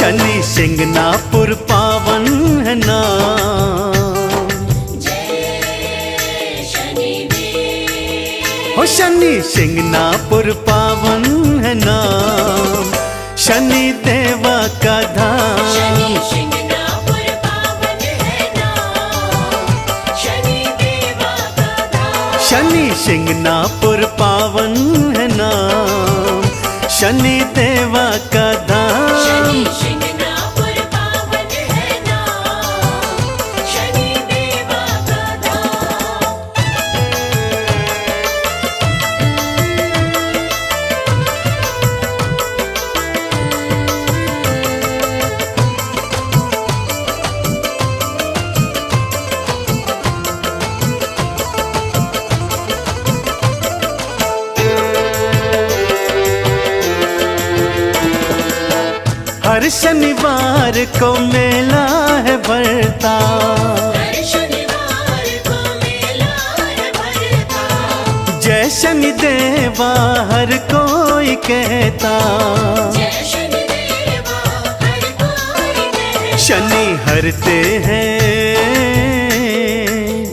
शनि सिंगनापुर पावन है नाम। जय शनिदेव। हो शनि सिंगनापुर पावन है नाम, शनि देवा का धाम। शनि सिंगनापुर पावन है नाम, शनि देवा का धाम। शनि सिंगनापुर पावन है नाम, शनि देवा का धाम। शनि सिंगनापुर पावन है नाम, शनि देवा का धाम। हर शनिवार को मेला है भरता, हर शनिवार को मेला है भरता। जय शनि देवा हर कोई कहता। जय शनिदेवा हर कोई कहता। शनि हरते हैं,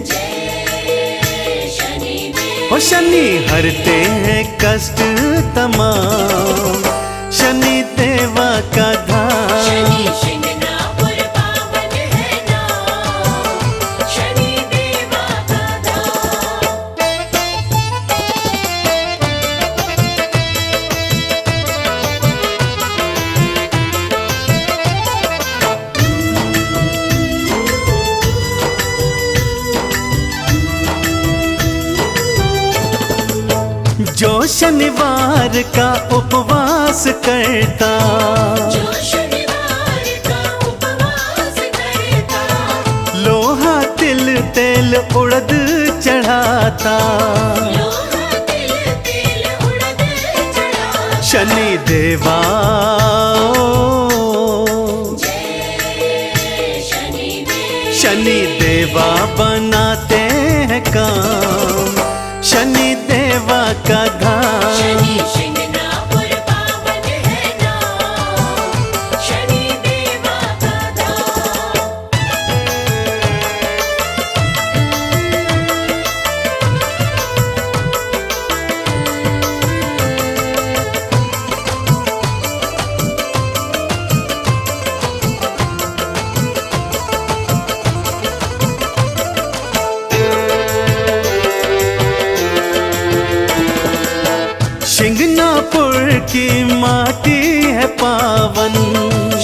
जय शनिदेव। हो शनि हरते हैं कष्ट तमाम, शनि देवा का धाम। शनि सिंगनापुर पावन है नाम, शनि देवा का धाम। जो शनिवार का उपवास करता, जो शनिवार का उपवास करता। लोहा तिल तेल उड़द चढ़ाता। लोहा तिल तेल उड़द चढ़ाता। शनि देवा जय शनिदेव। शनि देवा बनाते हैं काम, शनि देवा का धाम। शनि सिंगनापुर पावन है नाम, शनि देवा का धाम। सिंगनापुर की माटी है पावन,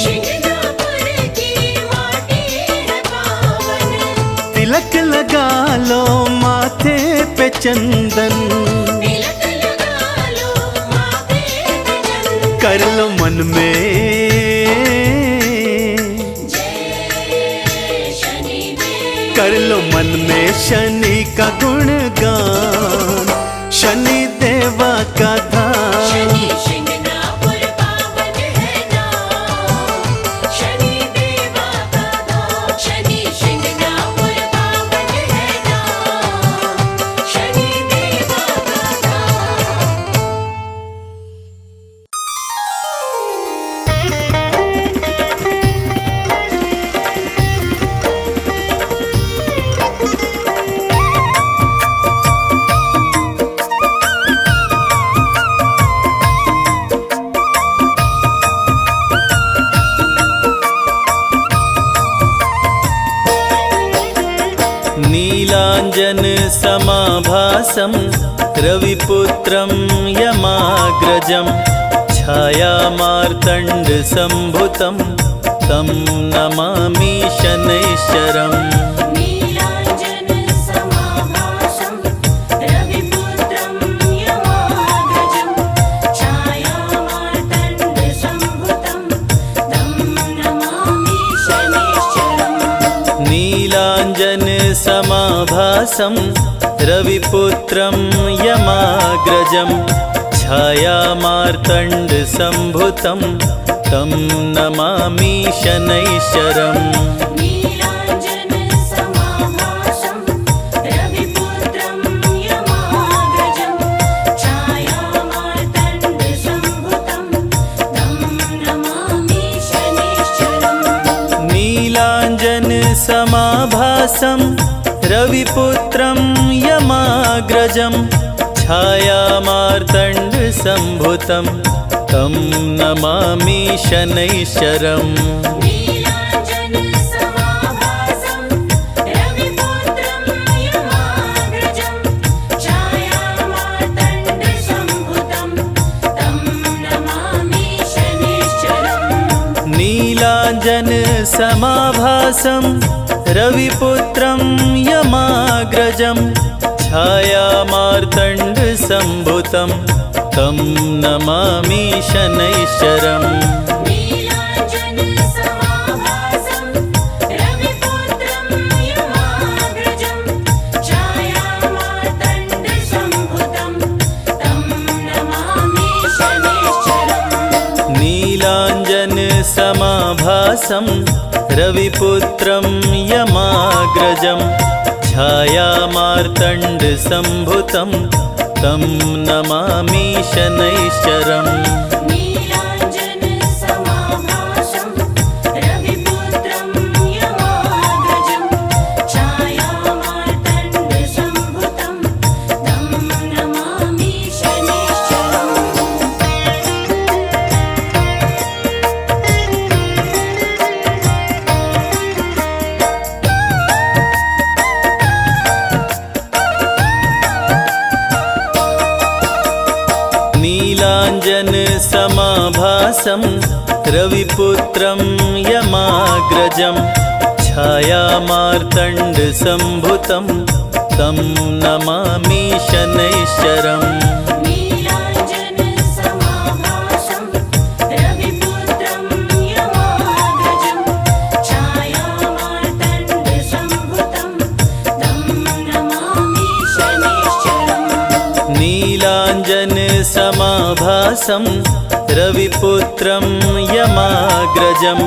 सिंगनापुर की माटी है पावन। तिलक लगा लो माथे पे चंदन, तिलक लगा लो माथे पे चंदन। कर लो मन में, जय शनिदेव। कर लो मन में शनि का गुणगान, शनि देवा का धाम। शनि सिंगनापुर पावन है नाम, शनि देवा का धाम। शनि सिंगनापुर पावन है नाम, शनि देवा का धाम। नीलाञ्जन समाभासं रविपुत्रं यमाग्रजं छायामार्तण्डसम्भुतं तं नमामि शनैश्चरम्। नीलाञ्जन समाभासं रविपुत्रं यमाग्रजं छायामार्तण्डसम्भुतं तं नमामि शनैश्चरम्। नीलाञ्जन समाभासं रविपुत्रं यमाग्रजं छायामार्तण्डसम्भुतं तं नमामि शनैश्चरम्। नीलाञ्जन समाभासं रविपुत्रं यमाग्रजं छायामार्तण्डसम्भुतं तं नमामि शनैश्चरम्। समाभासं रविपुत्रं यमाग्रजं छायामार्तण्डसम्भुतं तं नमामि शनैश्चरम् नीलाञ्जनसमाभासं रविपुत्रं यमाग्रजं छायामार्तण्डसम्भुतं तं नमामि शनैश्चरम् नीलाञ्जनसमाभासं रविपुत्रं यमाग्रजं छायामार्तण्डसम्भुतं तं नमामि शनैश्चरम् नीलाञ्जनसमाभासं रविपुत्रं यमाग्रजं छायामार्तण्डसम्भुतं तं नमामि शनैश्चरम् नीलाञ्जनसमाभासं रविपुत्रं यमाग्रजं छायामार्तण्डसम्भुतं तं नमामि शनैश्चरम् नीलाञ्जनसमाभासं रविपुत्रं यमाग्रजं छायामार्तण्डसम्भुतं तं नमामि शनैश्चरम् नीलाञ्जनसमाभासं रविपुत्रं यमाग्रजं छायामार्तण्डसम्भुतं तं नमामि शनैश्चरम् नीलाञ्जनसमाभासं रविपुत्रं यमाग्रजं छायामार्तण्डसम्भुतं तं नमामि शनैश्चरम् नीलाञ्जनसमाभासं रविपुत्रं यमाग्रजं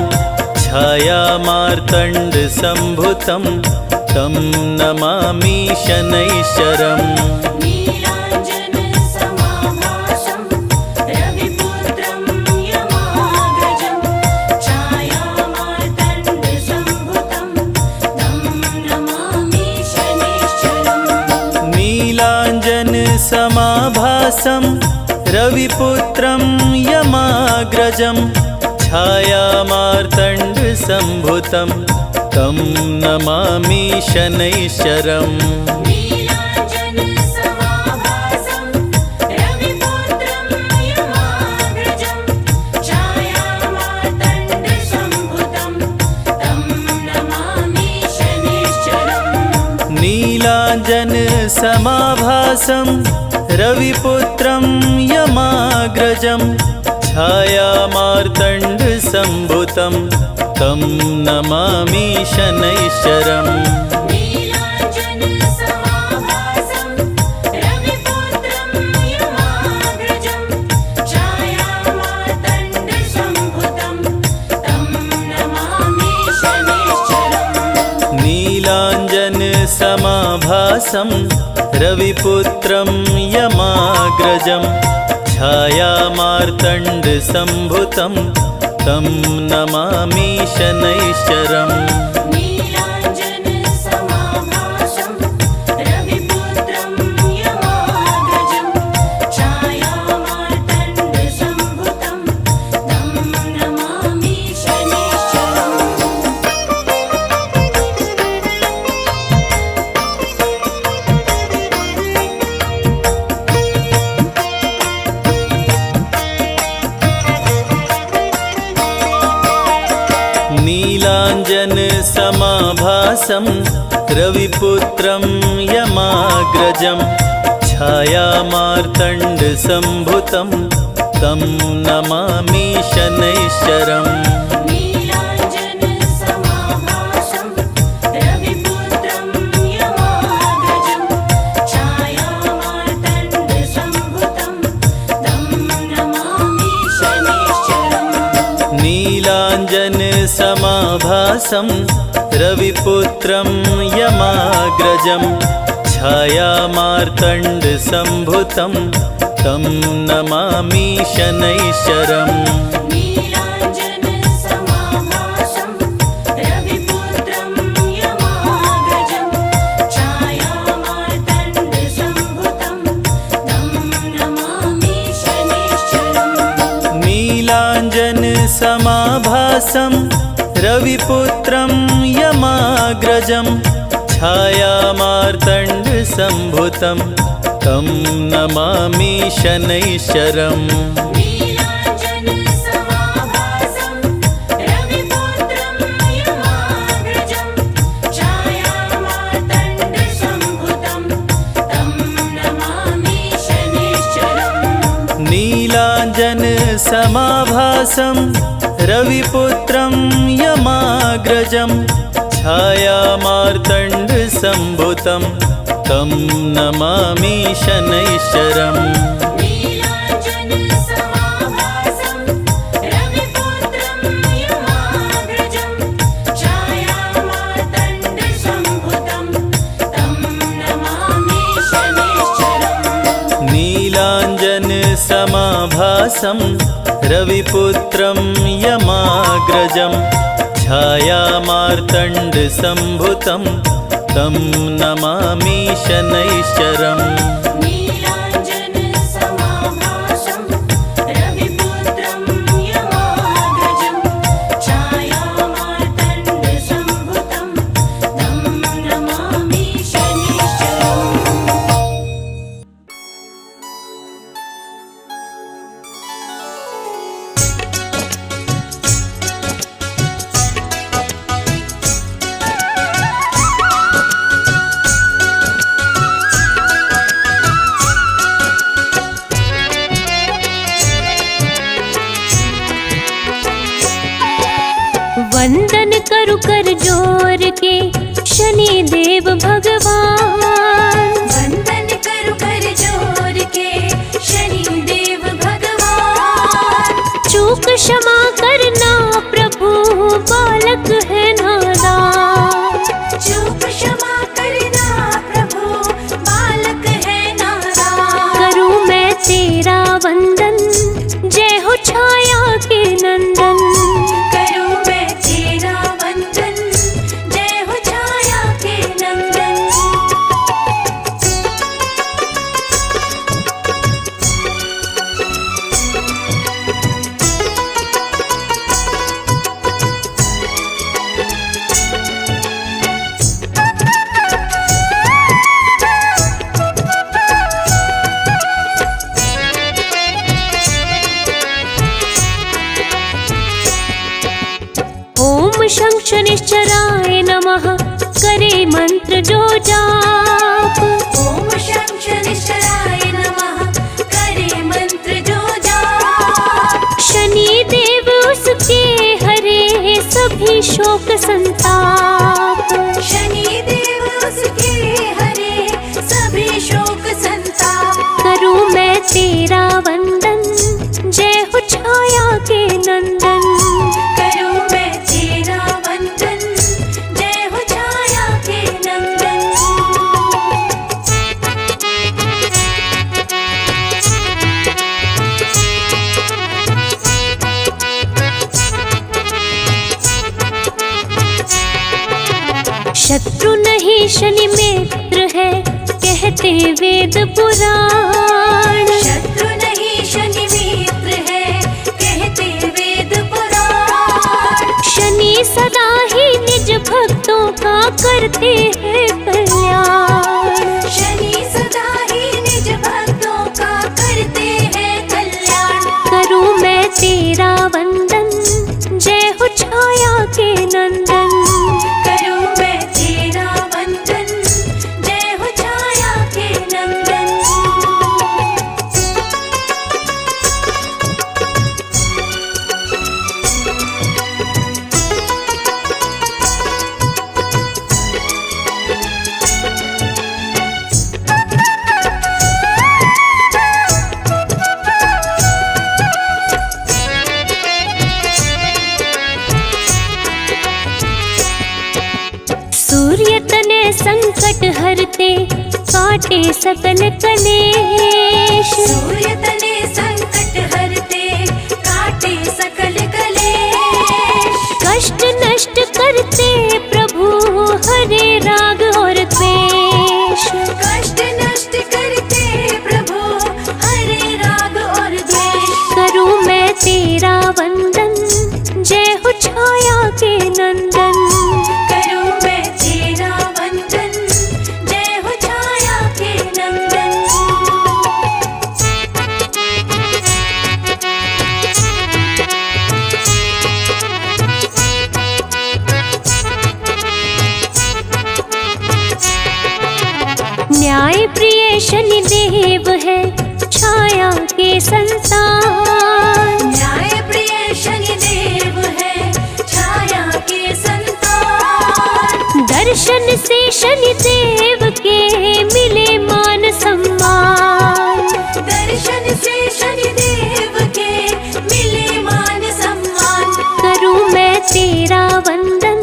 छायामार्तण्डसम्भुतं तं नमामि शनैश्चरम् नीलाञ्जनसमाभासं रविपुत्रं यमाग्रजं छायामार्तण्डसम्भुतं तं नमामि शनैश्चरम् नीलाञ्जनसमाभासं रविपुत्रं यमाग्रजं छायामार्तण्डसम्भुतं तं नमामि शनैश्चरम् नीलाञ्जनसमाभासं रविपुत्रं यमाग्रजं छायामार्तण्डसम्भुतं तं नमामि शनैश्चरम् नीलाञ्जनसमाभासं रविपुत्रं यमाग्रजं छायामार्तण्डसम्भुतं तं नमामि शनैश्चरम् नीलाञ्जनसमाभासं रविपुत्रं यमाग्रजं छायामार्तण्डसम्भुतं तं नमामि शनैश्चरम् नीलाञ्जनसमाभासं रविपुत्रं यमाग्रजं छायामार्तण्डसम्भुतं तं नमामि शनैश्चरम् नीलाञ्जनसमाभासं रविपुत्रं यमाग्रजं छायामार्तण्डसम्भुतं तं नमामि शनैश्चरम् नीलाञ्जनसमाभासं रविपुत्रं यमाग्रजं छायामार्तण्डसम्भुतं तं नमामि शनैश्चरम् नीलाञ्जनसमाभासं रविपुत्रं यमाग्रजं छायामार्तण्डसम्भुतं तं नमामि शनैश्चरम् नीलाञ्जनसमाभासं रविपुत्रं यमाग्रजं छायामार्तण्डसम्भुतं तं नमामि शनैश्चरम् नीलाञ्जनसमाभासं रविपुत्रं यमाग्रजं समाभासं रविपुत्रं यमाग्रजं छायामार्तण्डसम्भुतं तं नमामि शनैश्चरम् नीलाञ्जनसमाभासं रविपुत्रं यमाग्रजं छायामार्तण्डसम्भुतं तं नमामि शनैश्चरम् नीलाञ्जनसमाभासं रविपुत्रं यमाग्रजं छायामार्तण्डसम्भुतं तं नमामि शनैश्चरम् नीलाञ्जनसमाभासं रविपुत्रं यमाग्रजं छायामार्तण्डसम्भुतं तं नमामि शनैश्चरम् नीलाञ्जनसमाभासं रविपुत्रं यमाग्रजं छायामार्तण्डसम्भुतं तं नमामि शनैश्चरम् नीलाञ्जनसमाभासं रविपुत्रं यमाग्रजं छायामार्तण्डसम्भुतं तं नमामि शनैश्चरम् वंदन करु कर जोर के शनि देव भगवान। वंदन करु कर जोर के शनि देव भगवान। चूक क्षमा करना प्रभु बालक है नादान। चूक क्षमा करना प्रभु बालक है नादान। करूं मैं तेरा वंदन जय हो छाया के नंदन। करूं मैं तेरा वंदन जय हो छाया के नंदन। ओम शं शनिश्चराय नमः करे मंत्र जो जाप। ओम शं शनिश्चराय नमः करे मंत्र जो जाप। शनि देव उसके हरे सभी शोक संताप। शनि देव उसके हरे सभी शोक संताप। करूं मैं तेरा वंदन जय हो छाया के नंदन। करूं मैं तेरा वंदन जय हो छाया के नंदन। शत्रु नहीं शनि मित्र है कहते वेद पुराण। शत्रु नहीं शनि मित्र है कहते वेद पुराण। शनि सदा ही निज भक्तों का करते हैं कल्याण। शनि सदा ही निज भक्तों का करते हैं कल्याण। करूं मैं तेरा वंदन जय हो छाया के नंदन। करूं मैं तेरा वंदन जय हो छाया के नंदन। सूर्य तने संकट हरते काटे सकल कलेश। सूर्य तने संकट हरते काटे सकल कलेश। कष्ट नष्ट करते प्रभु हरे राग और द्वेष। कष्ट नष्ट करते प्रभु हरे राग और द्वेष। करूं मैं तेरा वंदन जय हो छाया न्याय प्रिय शनि देव है छाया के संतान। न्याय प्रिय शनि देव है छाया के संतान। दर्शन से शनि देव के मिले मान सम्मान। दर्शन से शनि देव के मिले मान सम्मान। करूं मैं तेरा वंदन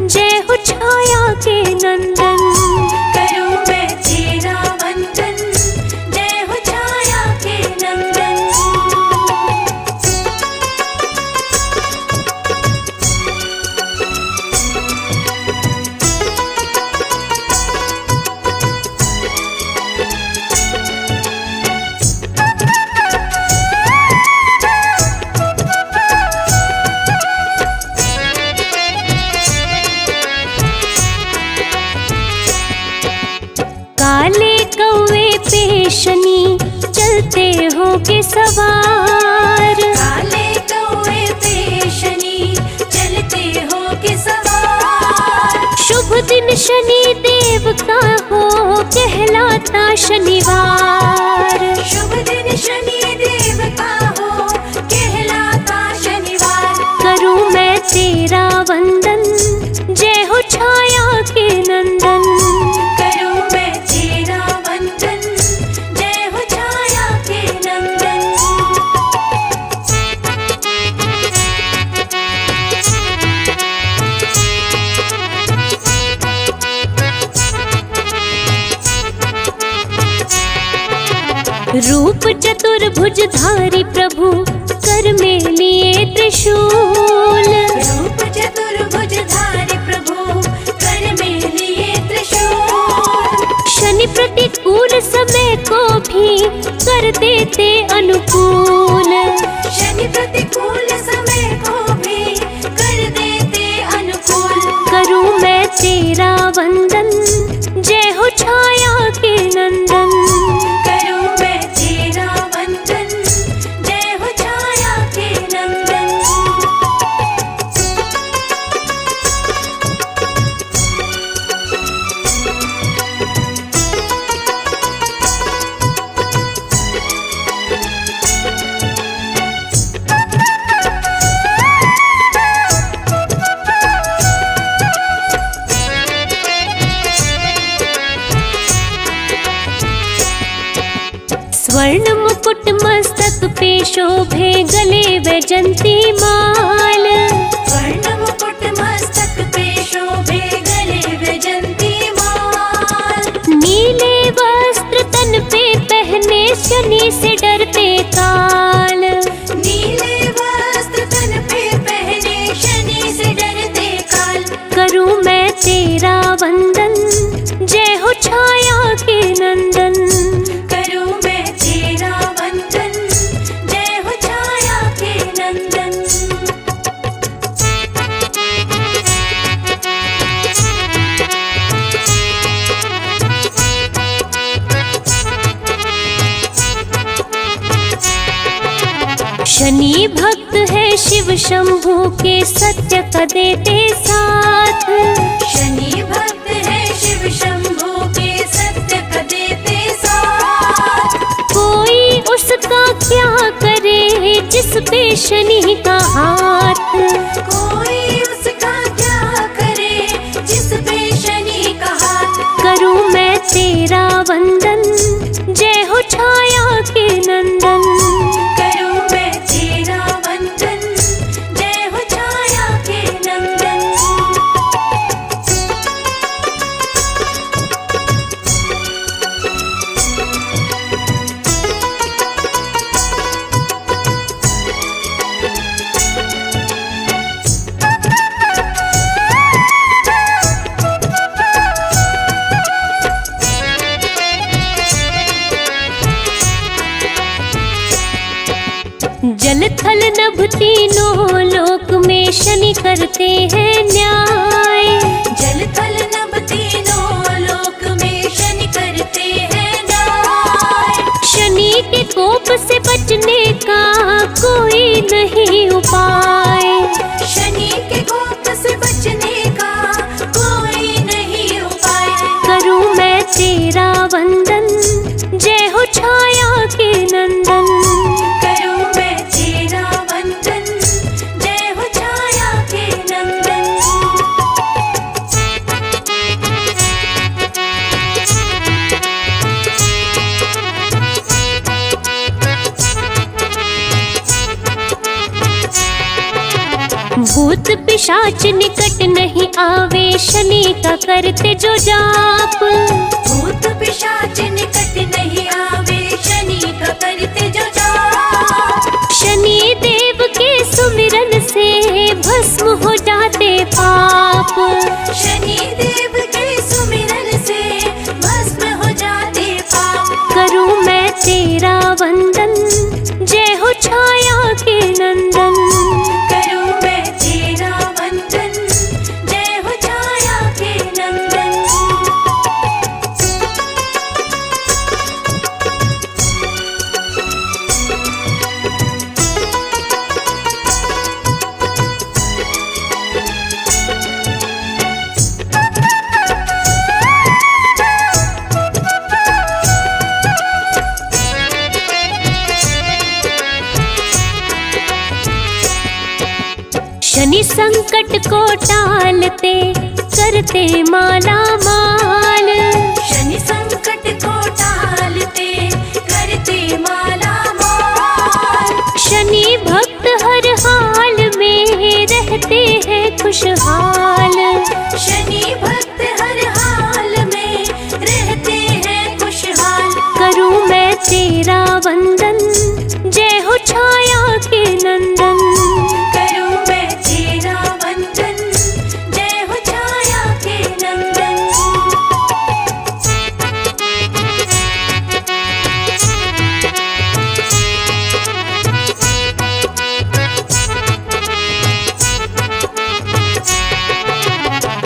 जय हो छाया के नंदन। करूं मैं तेरा वंदन जय हो छाया के नंदन। काले कौवे पे शनि चलते हो के सवार। काले कौवे पे शनि चलते हो के सवार। शुभ दिन शनि देव का हो कहलाता शनिवार। शुभ दिन शनि देव का हो कहलाता शनिवार। करूं मैं तेरा वंदन जय हो छाया के नंदन। करूं मैं तेरा वंदन जय हो छाया के नंदन। रूप चतुर्भुजधारी प्रभु कर में लिए त्रिशूल। रूप चतुर्भुजधारी प्रभु कर में लिए त्रिशूल। शनि प्रतिकूल समय को भी कर देते अनुकूल। शनि प्रतिकूल समय को भी कर देते अनुकूल। करूं मैं तेरा वंदन जय हो छाया के नंदन। करूं मैं तेरा वंदन जय हो छाया के नंदन। स्वर्ण मुकुट मस्तक पे शोभे गले वैजंती माल। स्वर्ण मुकुट मस्तक पे शोभे गले वैजंती माल। नीले वस्त्र तन पे पहने शनि से डरते काल। नीले वस्त्र तन पे पहने शनि से डरते काल। करूं मैं तेरा वंदन जय हो छाया के नंदन। करूं मैं तेरा वंदन जय हो छाया के नंदन। शनि भक्त है शिव शंभू के सत्य का देते साथ। शनि भक्त है शिव शंभू के सत्य का देते साथ। कोई उसका क्या करे जिस पे शनि का हाथ। कोई उसका क्या करे जिस पे शनि का हाथ। करूं मैं तेरा वंदन जय हो छाया के नंदन। करूं मैं तेरा वंदन जय हो छाया के नंदन। जल थल नभ तीनों लोक में शनि करते हैं न्याय। जल थल नभ तीनों लोक में शनि करते हैं न्याय। शनि के कोप से बचने का कोई नहीं उपाय। शनि के कोप से बचने का कोई नहीं उपाय। करूं मैं तेरा भूत पिशाच निकट नहीं आवे, शनि का करते जो जाप। भूत पिशाच निकट नहीं आवे, शनि का करते जो जाप। शनि देव के सुमिरन से भस्म हो जाते पाप। शनि देव के सुमिरन से भस्म हो जाते पाप। करूं मैं तेरा वंदन, जय हो छाया के नंदन। करूं मैं तेरा वंदन, जय हो छाया के नंदन। शनि संकट को टालते, करते माला माल। शनि संकट को टालते, करते माला माल। शनि भक्त हर हाल में रहते हैं खुशहाल। शनि भक्त हर हाल में रहते हैं खुशहाल। करूं मैं तेरा वंदन, जय हो छाया के नंदन। करूं मैं तेरा वंदन, जय हो छाया के नंदन।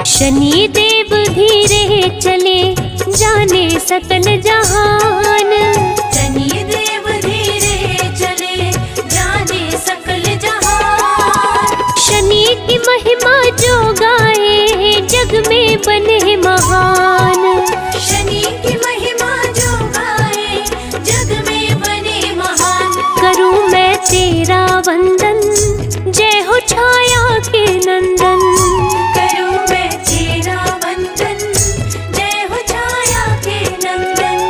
शनि देव धीरे चले, जाने सकल जहान। शनि देव धीरे चले, जाने सकल जहान। शनि की महिमा जो गाए, जग में बने महान। शनि की महिमा जो गाए, जग में बने महान। करूं मैं तेरा वंदन, जय हो छाया के नंदन। करूं मैं तेरा वंदन, जय हो छाया के नंदन।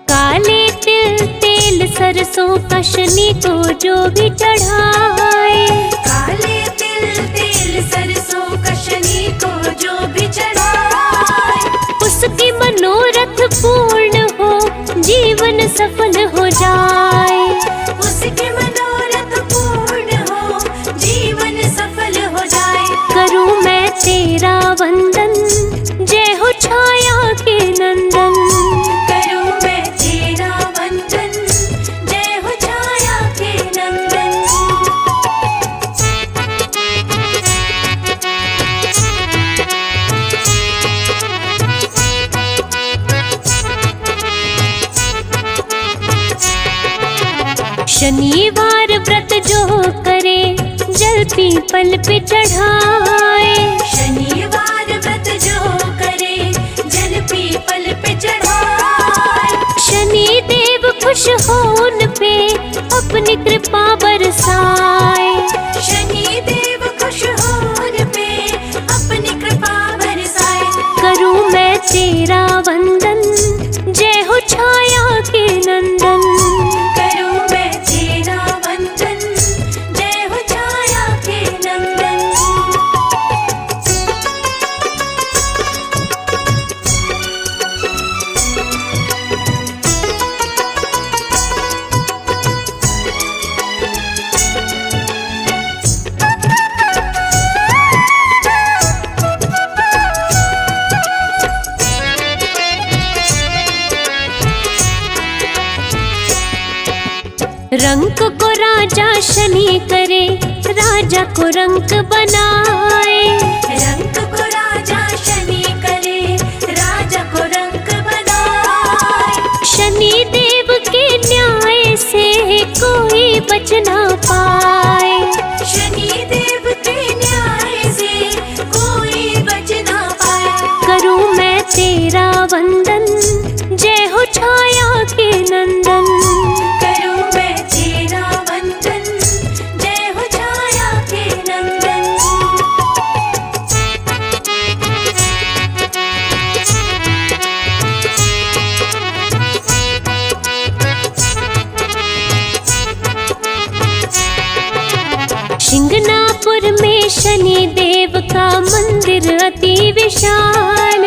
काले तिल तेल सरसों का शनि को जो भी चढ़ाए। काले तिल तेल सरसों का शनि को जो भी चढ़ाए। उसकी मनोरथ पूर्ण हो, जीवन सफल हो जाए। उसके मनोरथ पूर्ण हो, जीवन सफल हो जाए। करूं मैं तेरा वंदन, जय हो छाया के नंदन। करूं मैं तेरा वंदन, जय हो छाया के नंदन। शनिवार व्रत जो करे, जल पीपल पे चढ़ाए। शनिवार व्रत जो करे, जल पीपल पे चढ़ाए। शनि देव खुश हो उन पे, अपनी कृपा बरसाए। शनि देव खुश हो उन पे, अपनी कृपा बरसाए। करूं मैं तेरा वंदन, जय हो छाया के नंदन। करूं मैं तेरा वंदन, जय हो छाया के नंदन। रंक को राजा शनि करे, राजा को रंक बनाए। रंक को राजा शनि करे, राजा को रंक बनाए। शनि देव के न्याय से कोई बच ना पाए। शनि देव के न्याय से कोई बच ना पाए। करूं मैं तेरा वंदन, शिंगनापुर में शनि देव का मंदिर अति विशाल।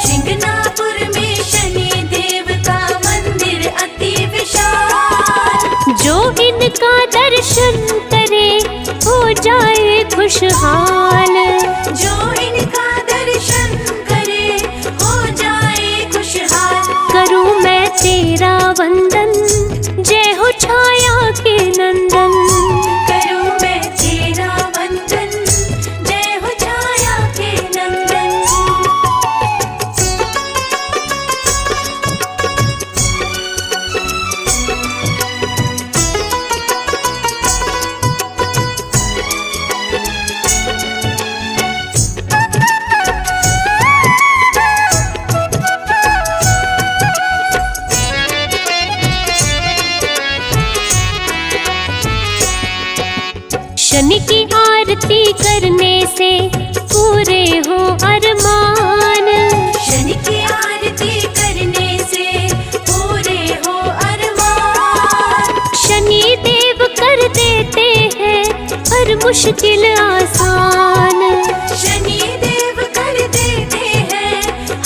शिंगनापुर में शनि देव का मंदिर अति विशाल। जो इनका दर्शन करे हो जाए खुशहाल। जो इनका दर्शन करे हो जाए खुशहाल। करूं मैं तेरा वंदन, जय हो छाया के नंदन। करूं मैं तेरा वंदन, जय हो छाया के नंदन। शनि की आरती करने से पूरे हो अरमान। शनि की आरती करने से पूरे हो अरमान। शनि देव कर देते हैं हर मुश्किल आसान। शनि देव कर देते हैं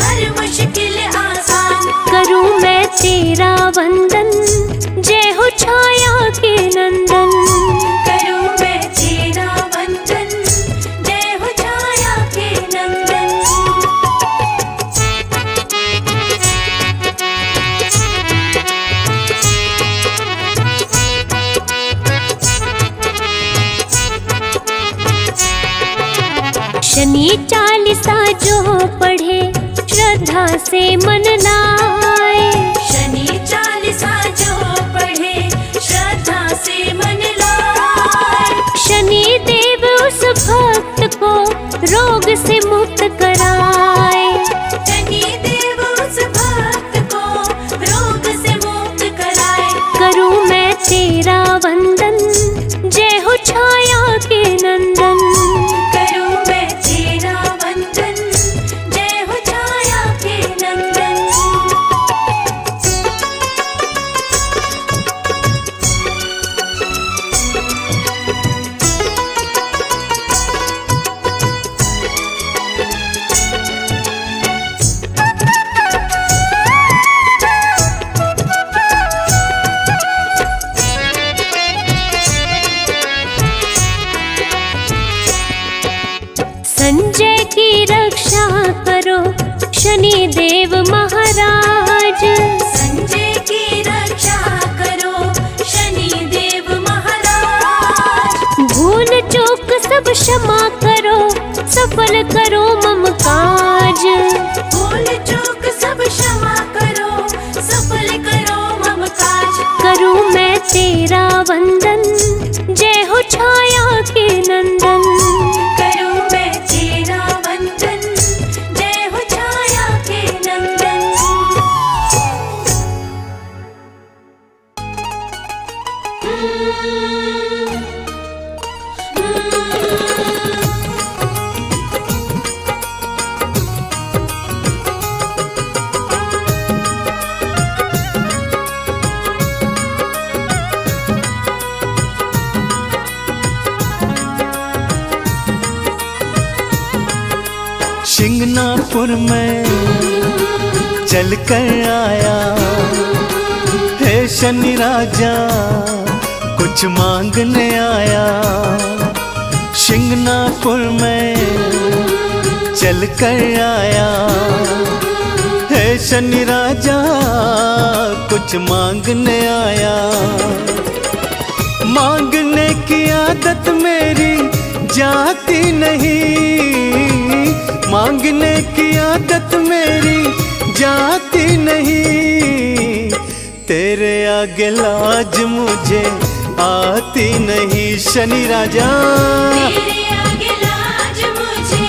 हर मुश्किल आसान। करूं मैं तेरा वंदन, जय हो छाया के नंदन। करूं मैं तेरा वंदन, जय हो छाया के नंदन। शनि चालीसा जो पढ़े श्रद्धा से मन लाए। शनि चालीसा जो पढ़े श्रद्धा से मन लाए। शनि देव उस भक्त को रोग से मुक्त कराए। शनि देव उस भक्त को रोग से मुक्त कराए। करूं मैं तेरा वंदन, जय हो छाया के नंदन। करूं मैं तेरा वंदन, जय हो छाया के नंदन। संजय की रक्षा करो शनि देव महाराज। संजय की रक्षा करो शनि देव महाराज। भूल चूक सब क्षमा करो, सफल करो मम काज। भूल चूक सब क्षमा करो, सफल करो मम काज। करूं मैं तेरा वंदन, जय हो छाया के नंदन। करूं मैं तेरा वंदन, जय हो छाया के नंदन। शिंगनापुर में चल कर आया है शनि राजा, कुछ मांगने आया। शिंगनापुर में चल कर आया है शनि राजा, कुछ मांगने आया। मांगने की आदत मेरी जाती नहीं, मांगने की आदत मेरी जाती नहीं। तेरे आगे लाज मुझे आती नहीं शनि राजा। तेरे आगे लाज मुझे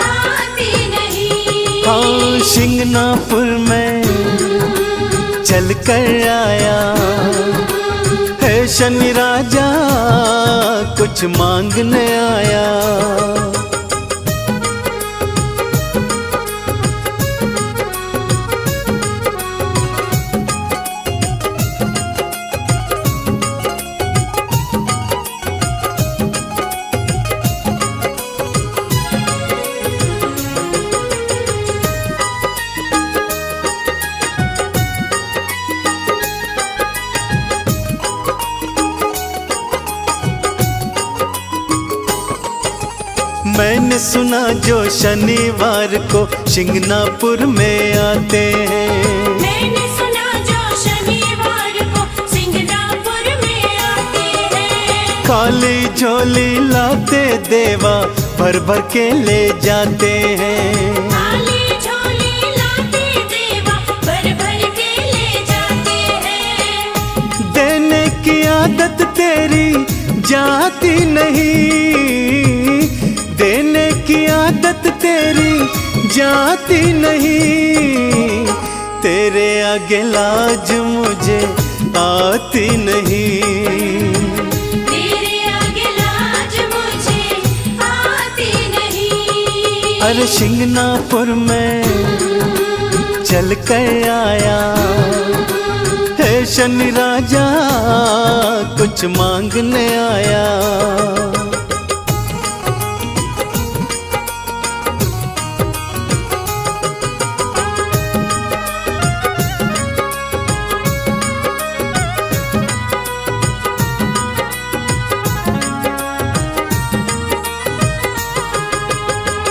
आती नहीं। हाँ शिंगनापुर में चल कर आया है शनि राजा, कुछ मांगने आया। मैंने सुना जो शनिवार को शिंगनापुर में आते हैं। मैंने सुना जो शनिवार को सिंगनापुर में आते हैं। खाली झोली लाते देवा भर भर के ले जाते हैं। खाली झोली लाते देवा भर भर के ले जाते हैं। देने की आदत तेरी जाती नहीं, देने की आदत तेरी जाती नहीं। तेरे आगे लाज मुझे आती नहीं। तेरे आगे लाज मुझे आती नहीं। अरे शिंगनापुर में चल कर आया है शनि राजा, कुछ मांगने आया।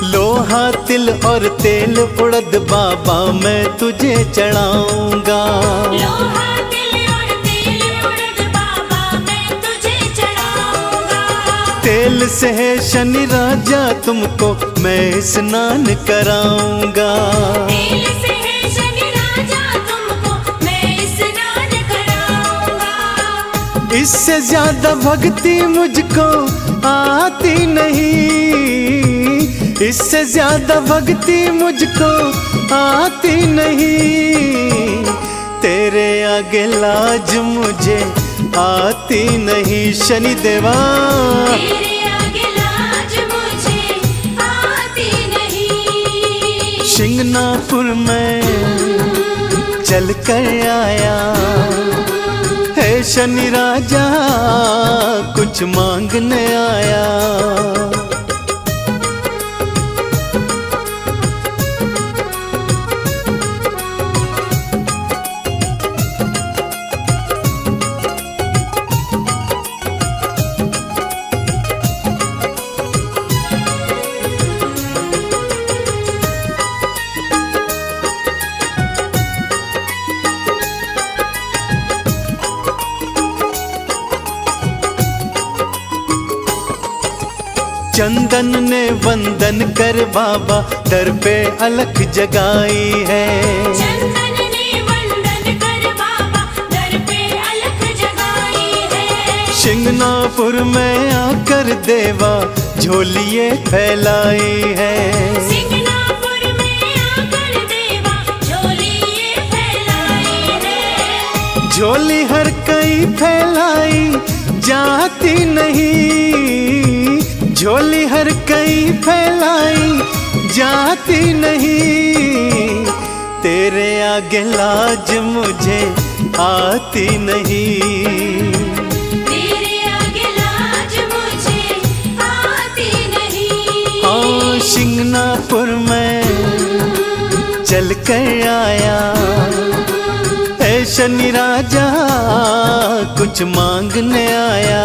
लोहा तिल और तेल उड़द बाबा मैं तुझे चढ़ाऊंगा। लोहा तिल और तेल उड़द बाबा मैं तुझे चढ़ाऊंगा। तेल से है शनि राजा तुमको मैं स्नान कराऊंगा। तेल से है शनि राजा तुमको मैं स्नान कराऊंगा। इससे ज्यादा भक्ति मुझको आती नहीं, इससे ज्यादा भक्ति मुझको आती नहीं। तेरे आगे लाज मुझे आती नहीं शनि देवा। तेरे आगे लाज मुझे आती नहीं। शिंगनापुर में चल कर आया है शनि राजा, कुछ मांगने आया। चंदन ने वंदन कर बाबा दर पे अलख जगाई है। चंदन ने वंदन कर बाबा दर पे अलख जगाई है। शिंगनापुर में आकर देवा झोलिए फैलाई है। सिंगनापुर में आकर देवा झोलिए फैलाई है। झोली हर कई फैलाई जाती नहीं, झोली हर कई फैलाई जाती नहीं। तेरे आगे लाज मुझे आती नहीं। तेरे आगे लाज मुझे आती नहीं। हाँ शिंगनापुर में चल कर आया है शनि राजा, कुछ मांगने आया।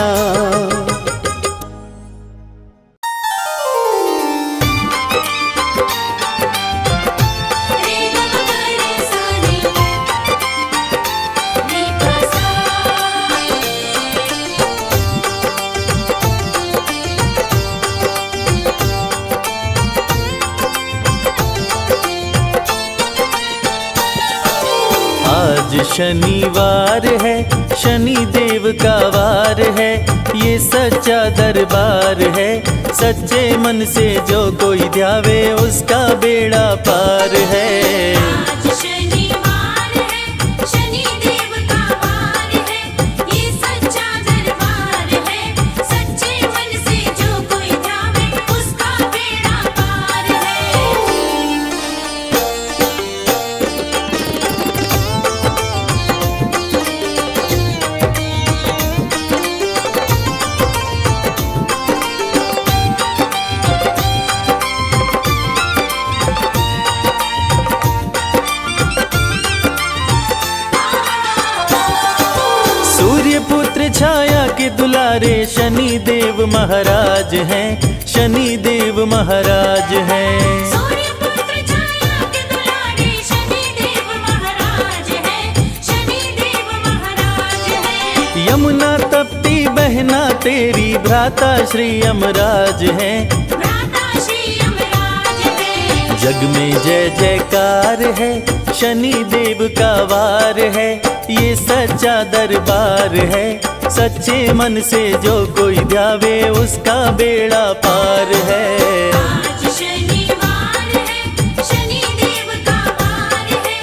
आज शनिवार है, शनि देव का वार है, ये सच्चा दरबार है। सच्चे मन से जो कोई ध्यावे उसका बेड़ा पार है। आज शनिवार है, शनि देव का वार है, ये सच्चा दरबार है। सच्चे मन से जो कोई ध्यावे उसका बेड़ा पार है। सूर्य पुत्र छाया के दुलारे शनि देव महाराज हैं। शनि देव महाराज है। सूर्य पुत्र छाया के दुलारे शनि देव महाराज है, शनि देव महाराज है। यमुना तप्ती बहना तेरी भ्राता श्री यमराज है। भ्राता श्री यमराज है। जग में जय जयकार है, शनि देव का वार है, ये सच्चा दरबार है। सच्चे मन से जो कोई ध्यावे उसका बेड़ा पार है। आज शनिवार है, शनि देव का वार है,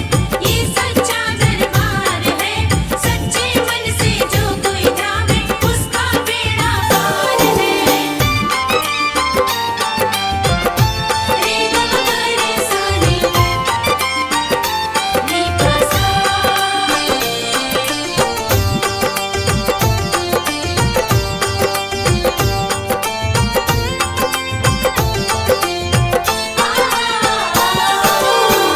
ये सच्चा दरबार है। सच्चे मन से जो कोई ध्यावे उसका बेड़ा पार है। रे ग म ग रे सा रे, नी प सा।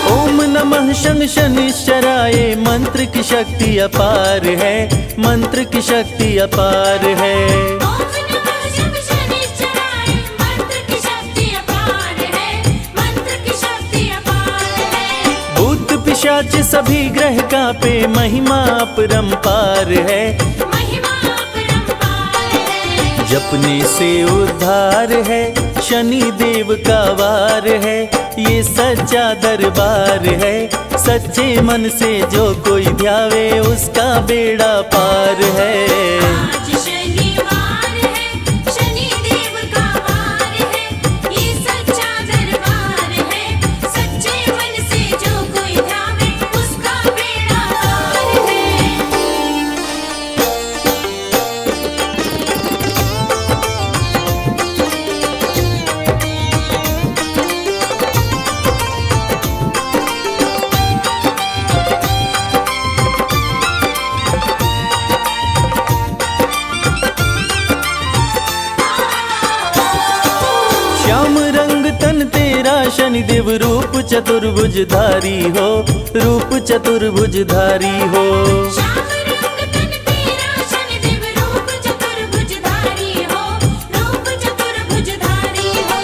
ओम नमः शं शनिश्चराय, मंत्र की शक्ति अपार है, मंत्र की शक्ति अपार है। ओम नमः शं शनिश्चराय, मंत्र की शक्ति अपार है, मंत्र की शक्ति अपार है। भूत पिशाच सभी ग्रह कांपे, महिमा अपरंपार है। महिमा अपरंपार है। जपने से उद्धार है, शनि देव का वार है, ये सच्चा दरबार है। सच्चे मन से जो कोई ध्यावे उसका बेड़ा पार है। आज शनिवार है, शनि देव का वार है, ये सच्चा दरबार है। सच्चे मन से जो कोई ध्यावे उसका बेड़ा पार है। श्याम रंग तन तेरा शनि देव, रूप चतुर्भुजधारी हो, रूप चतुर्भुजधारी हो। श्याम रंग तन तेरा शनि देव, रूप चतुर्भुजधारी हो, रूप चतुर्भुजधारी हो।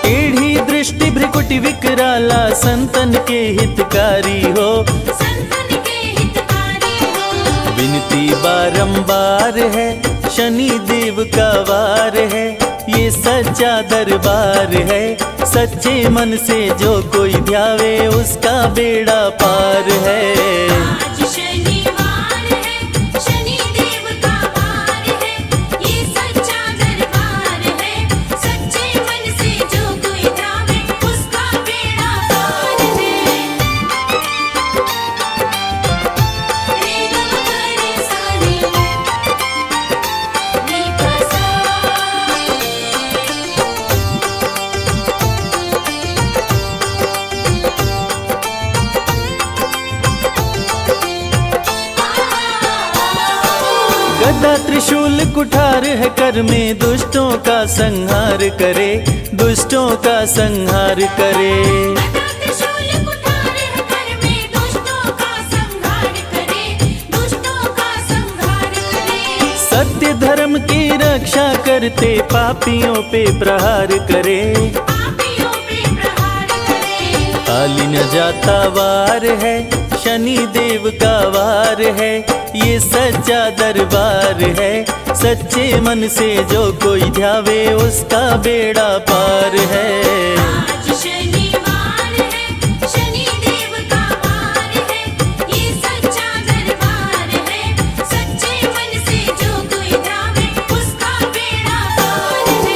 टेढ़ी दृष्टि भ्रिकुटि विकराला, संतन के हितकारी हो। संतन के हितकारी हो। विनती बारंबार है, शनि देव का वार है, ये सच्चा दरबार है। सच्चे मन से जो कोई ध्यावे उसका बेड़ा पार है। आज शनिवार है, शनि देव का वार है, ये सच्चा दरबार है। सच्चे मन से जो कोई ध्यावे उसका बेड़ा पार है। रे ग म ग रे सा रे, नी प सा। गदा त्रिशूल कुठार है कर में, दुष्टों का संहार करे, दुष्टों का संहार करे। गदा त्रिशूल कुठार है कर में, दुष्टों का संहार करे, दुष्टों का संहार करे। सत्य धर्म की रक्षा करते, पापियों पे प्रहार करे। पापियों पे प्रहार करे। खाली न जाता वार है, शनि देव का वार है, ये सच्चा दरबार है। सच्चे मन से जो कोई ध्यावे उसका बेड़ा पार है। आज शनिवार है, शनि देव का वार है, ये सच्चा दरबार है। सच्चे मन से जो कोई ध्यावे उसका बेड़ा पार है।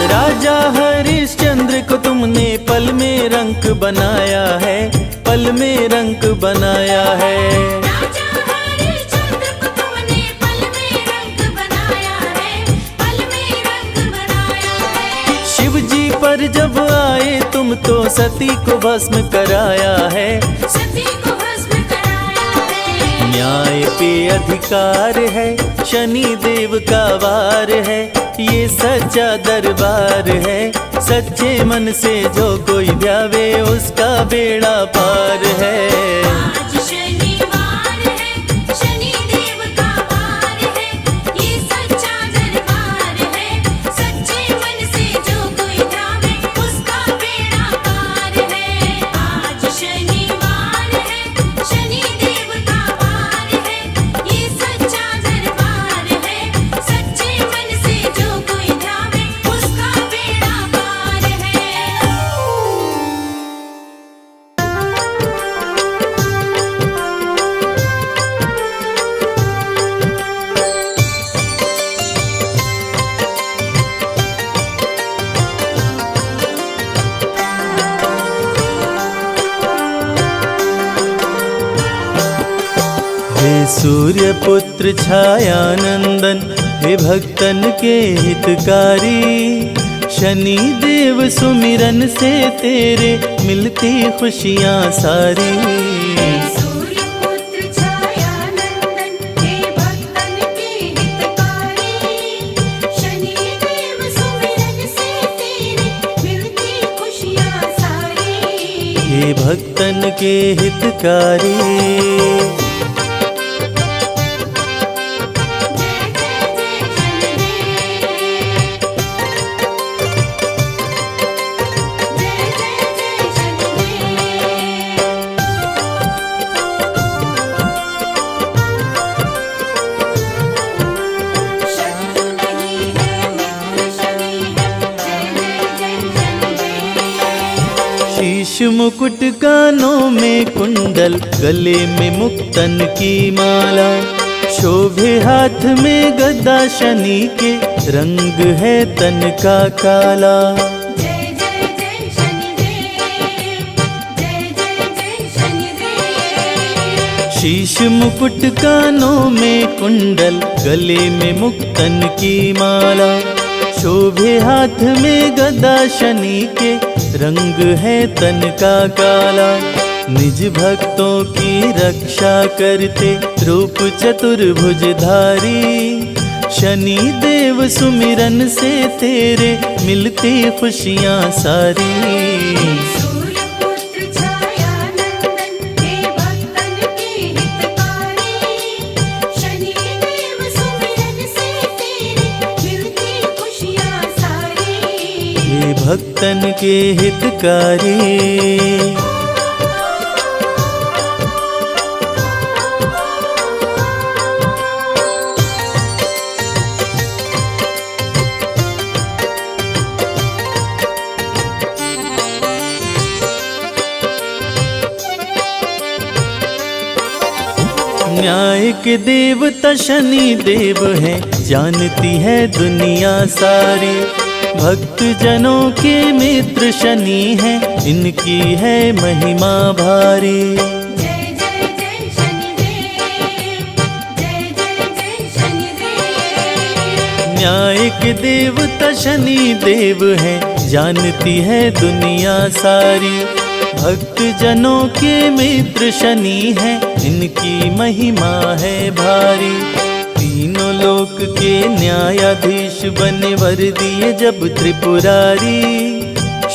राजा हरिश्चंद्र को तुमने पल में रंक बनाया है, पल में रंक बनाया है। राजा हरिश्चंद्र को तुमने पल में रंग बनाया है, पल में रंग बनाया है। शिव जी पर जब आए तुम तो सती को भस्म कराया है। सती को भस्म कराया है। न्याय अधिकार है, शनि देव का वार है, ये सच्चा दरबार है। सच्चे मन से जो कोई ध्यावे उसका बेड़ा पार है। आज शनिवार है, शनि देव का वार है, ये सच्चा दरबार है। सच्चे मन से जो कोई ध्यावे उसका बेड़ा पार है। आज शनिवार है, शनि देव का वार है, ये सच्चा दरबार है। सच्चे मन से जो कोई ध्यावे उसका बेड़ा पार है। हे सूर्य पुत्र छायानंदन, हे भक्तन के हितकारी, शनि देव सुमिरन से तेरे मिलती खुशियाँ सारी। सूर्य पुत्र छायानंदन, हे भक्तन के हितकारी, शनि देव सुमिरन से तेरे मिलती खुशियाँ सारी। हे भक्तन के हितकारी, शीश मुकुट कानों में कुंडल, गले में मुक्तन की माला, शोभे हाथ में गदा, शनि के रंग है तन का काला। जय जय जय शनिदेव, जय जय जय शनिदेव। शीश मुकुट कानों में कुंडल, गले में मुक्तन की माला, शोभे हाथ में गदा, शनि के रंग है तन का काला। निज भक्तों की रक्षा करते रूप चतुर्भुजधारी, शनि देव सुमिरन से तेरे मिलती खुशियाँ सारी। सूर्य पुत्र छायानंदन, हे भक्तन के हितकारी, शनि देव सुमिरन से तेरे मिलती खुशियाँ सारी। हे भक्तन के हितकारी, न्याय के देवता शनि देव है, जानती है दुनिया सारी। भक्त जनों के मित्र शनि है, इनकी है महिमा भारी। जय जय जय शनिदेव, जय जय जय शनिदेव। न्याय के देवता शनि देव है, जानती है दुनिया सारी। भक्त जनों के मित्र शनि है, इनकी महिमा है भारी। तीनों लोक के न्यायाधीश बने वर दिए जब त्रिपुरारी,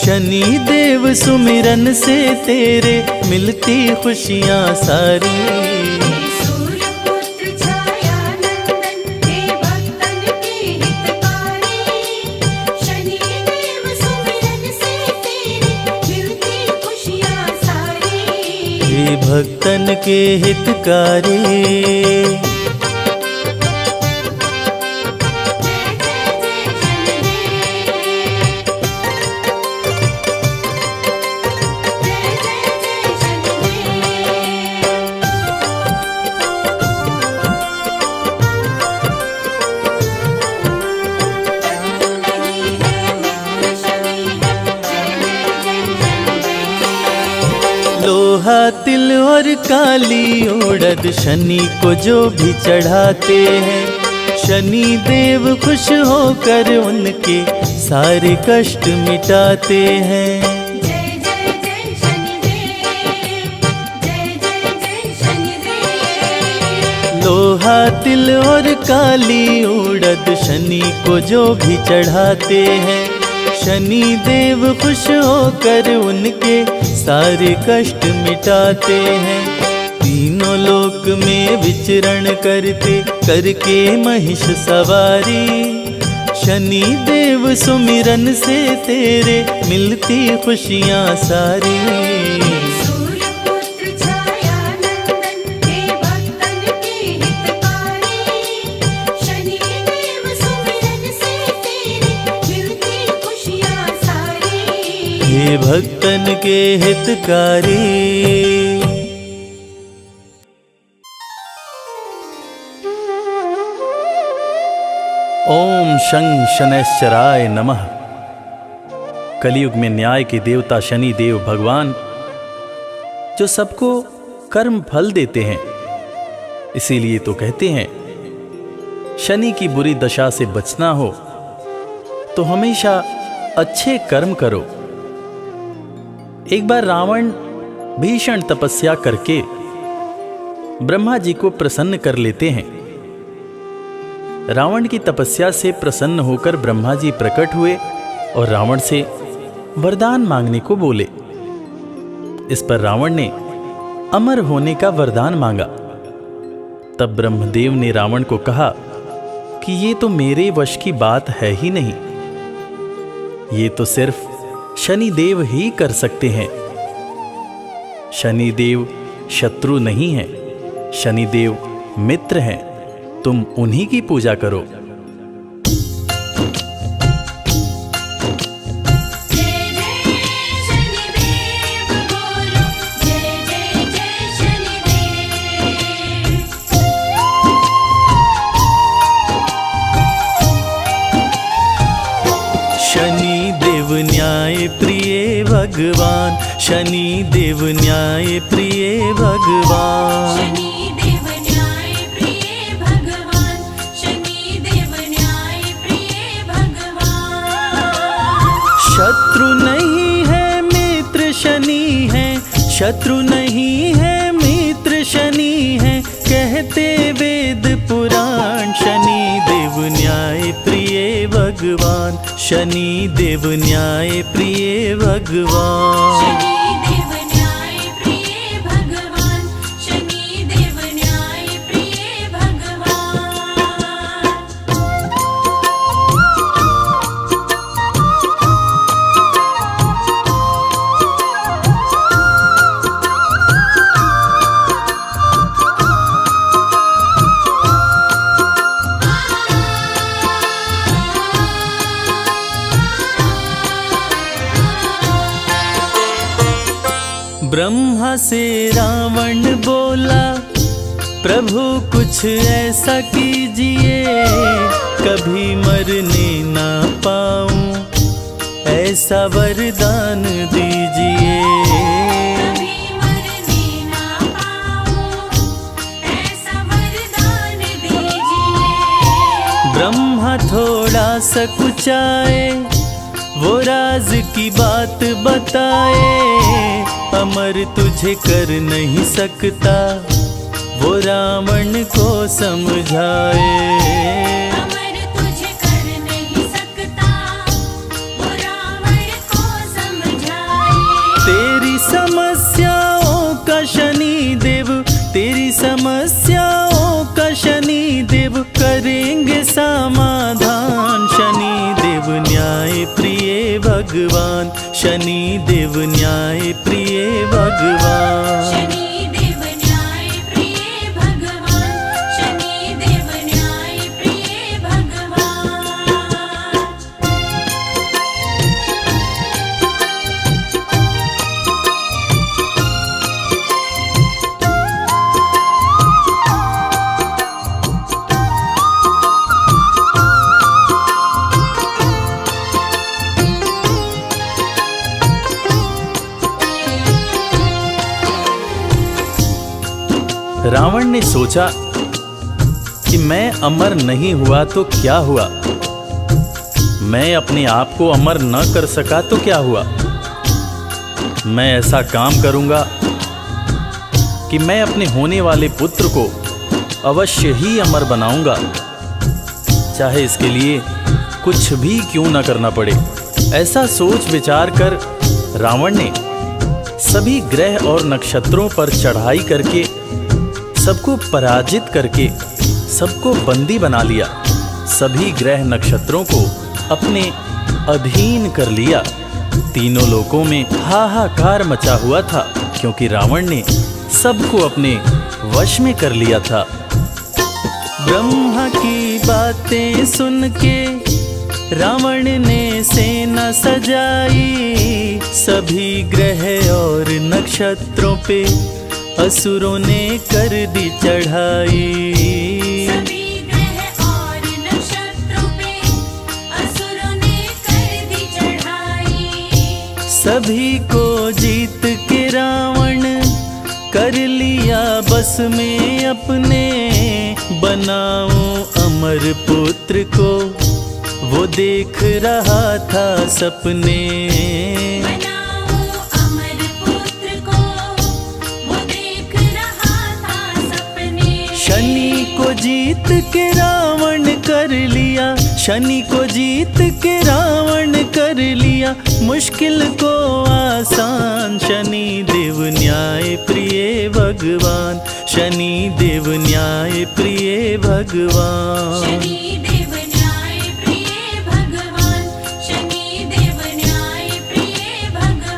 शनि देव सुमिरन से तेरे मिलती खुशियाँ सारी। सूर्य पुत्र छायानंदन, हे भक्तन के हितकारी, शनि देव सुमिरन से तेरे मिलती खुशियाँ सारी। हे भक्तन के हितकारी, लोहा तिल और काली उड़द शनि को जो भी चढ़ाते हैं, शनि देव खुश होकर उनके सारे कष्ट मिटाते हैं। जय जय जय शनिदेव, जय जय जय शनिदेव। लोहा तिल और काली उड़द शनि को जो भी चढ़ाते हैं, शनि देव खुश होकर उनके सारे कष्ट मिटाते हैं। तीनों लोक में विचरण करते करके महिष सवारी, शनि देव सुमिरन से तेरे मिलती खुशियाँ सारी। सूर्यपुत्र छाया नंदन हे भक्तन के हितकारी, शनि देव सुमिरन से तेरे मिलती खुशियाँ सारी। हे भक्तन के हितकारी। ओम शं शनैश्चराय नमः। कलयुग में न्याय के देवता शनि देव भगवान जो सबको कर्म फल देते हैं, इसीलिए तो कहते हैं शनि की बुरी दशा से बचना हो तो हमेशा अच्छे कर्म करो। एक बार रावण भीषण तपस्या करके ब्रह्मा जी को प्रसन्न कर लेते हैं। रावण की तपस्या से प्रसन्न होकर ब्रह्मा जी प्रकट हुए और रावण से वरदान मांगने को बोले। इस पर रावण ने अमर होने का वरदान मांगा। तब ब्रह्मदेव ने रावण को कहा कि ये तो मेरे वश की बात है ही नहीं, ये तो सिर्फ शनिदेव ही कर सकते हैं। शनिदेव शत्रु नहीं है, शनिदेव मित्र हैं, तुम उन्हीं की पूजा करो। जय जय शनिदेव बोलो, जय जय जय शनिदेव। शनिदेव न्याय प्रिय भगवान, शनिदेव न्याय प्रिय भगवान। शनि देव न्याय प्रिय भगवान, शनि देव न्याय प्रिय भगवान। शत्रु नहीं है मित्र शनि है, शत्रु नहीं है मित्र शनि है, कहते वेद पुराण। शनि देव न्याय प्रिय भगवान, शनि देव न्याय प्रिय भगवान। शनि देव न्याय प्रिय भगवान, शनि देव न्याय प्रिय भगवान। ब्रह्मा से रावण बोला, प्रभु कुछ ऐसा कीजिए, कभी मरने ना पाऊं, ऐसा वरदान दीजिए। कभी मरने ना पाऊं, ऐसा वरदान दीजिए। ब्रह्मा थोड़ा सकुचाए, वो राज की बात बताए, अमर तुझे कर नहीं सकता, वो रावण को समझाए। अमर तुझे कर नहीं सकता, वो रावण को समझाए। तेरी समस्याओं का शनि देव, तेरी समस्याओं का शनि देव करेंगे समाधान। शनि देव न्याय प्रिय भगवान, शनि देव न्याय प्रिय भगवान। शनि देव न्याय प्रिय भगवान, शनि देव न्याय प्रिय भगवान। रावण ने सोचा कि मैं अमर नहीं हुआ तो क्या हुआ, मैं अपने आप को अमर न कर सका तो क्या हुआ। मैं ऐसा काम करूंगा कि मैं अपने होने वाले पुत्र को अवश्य ही अमर बनाऊंगा, चाहे इसके लिए कुछ भी क्यों न करना पड़े। ऐसा सोच विचार कर रावण ने सभी ग्रह और नक्षत्रों पर चढ़ाई करके सबको पराजित करके सबको बंदी बना लिया। सभी ग्रह नक्षत्रों को अपने अधीन कर लिया। तीनों लोकों में हाहाकार मचा हुआ था, क्योंकि रावण ने सबको अपने वश में कर लिया था। ब्रह्मा की बातें सुन के रावण ने सेना सजाई, सभी ग्रह और नक्षत्रों पे असुरों ने कर दी चढ़ाई। सभी ग्रह और नक्षत्रों पे असुरों ने कर दी चढ़ाई। सभी को जीत के रावण कर लिया बस में अपने, बनाऊं अमर पुत्र को वो देख रहा था सपने। बनाऊं अमर पुत्र को वो देख रहा था सपने। शनि को जीत के रावण कर लिया, शनि को जीत के रावण कर लिया मुश्किल को आसान। शनि देव न्याय प्रिय भगवान, शनि देव न्याय प्रिय भगवान। शनि देव न्याय प्रिय भगवान, शनि देव न्याय प्रिय भगवान।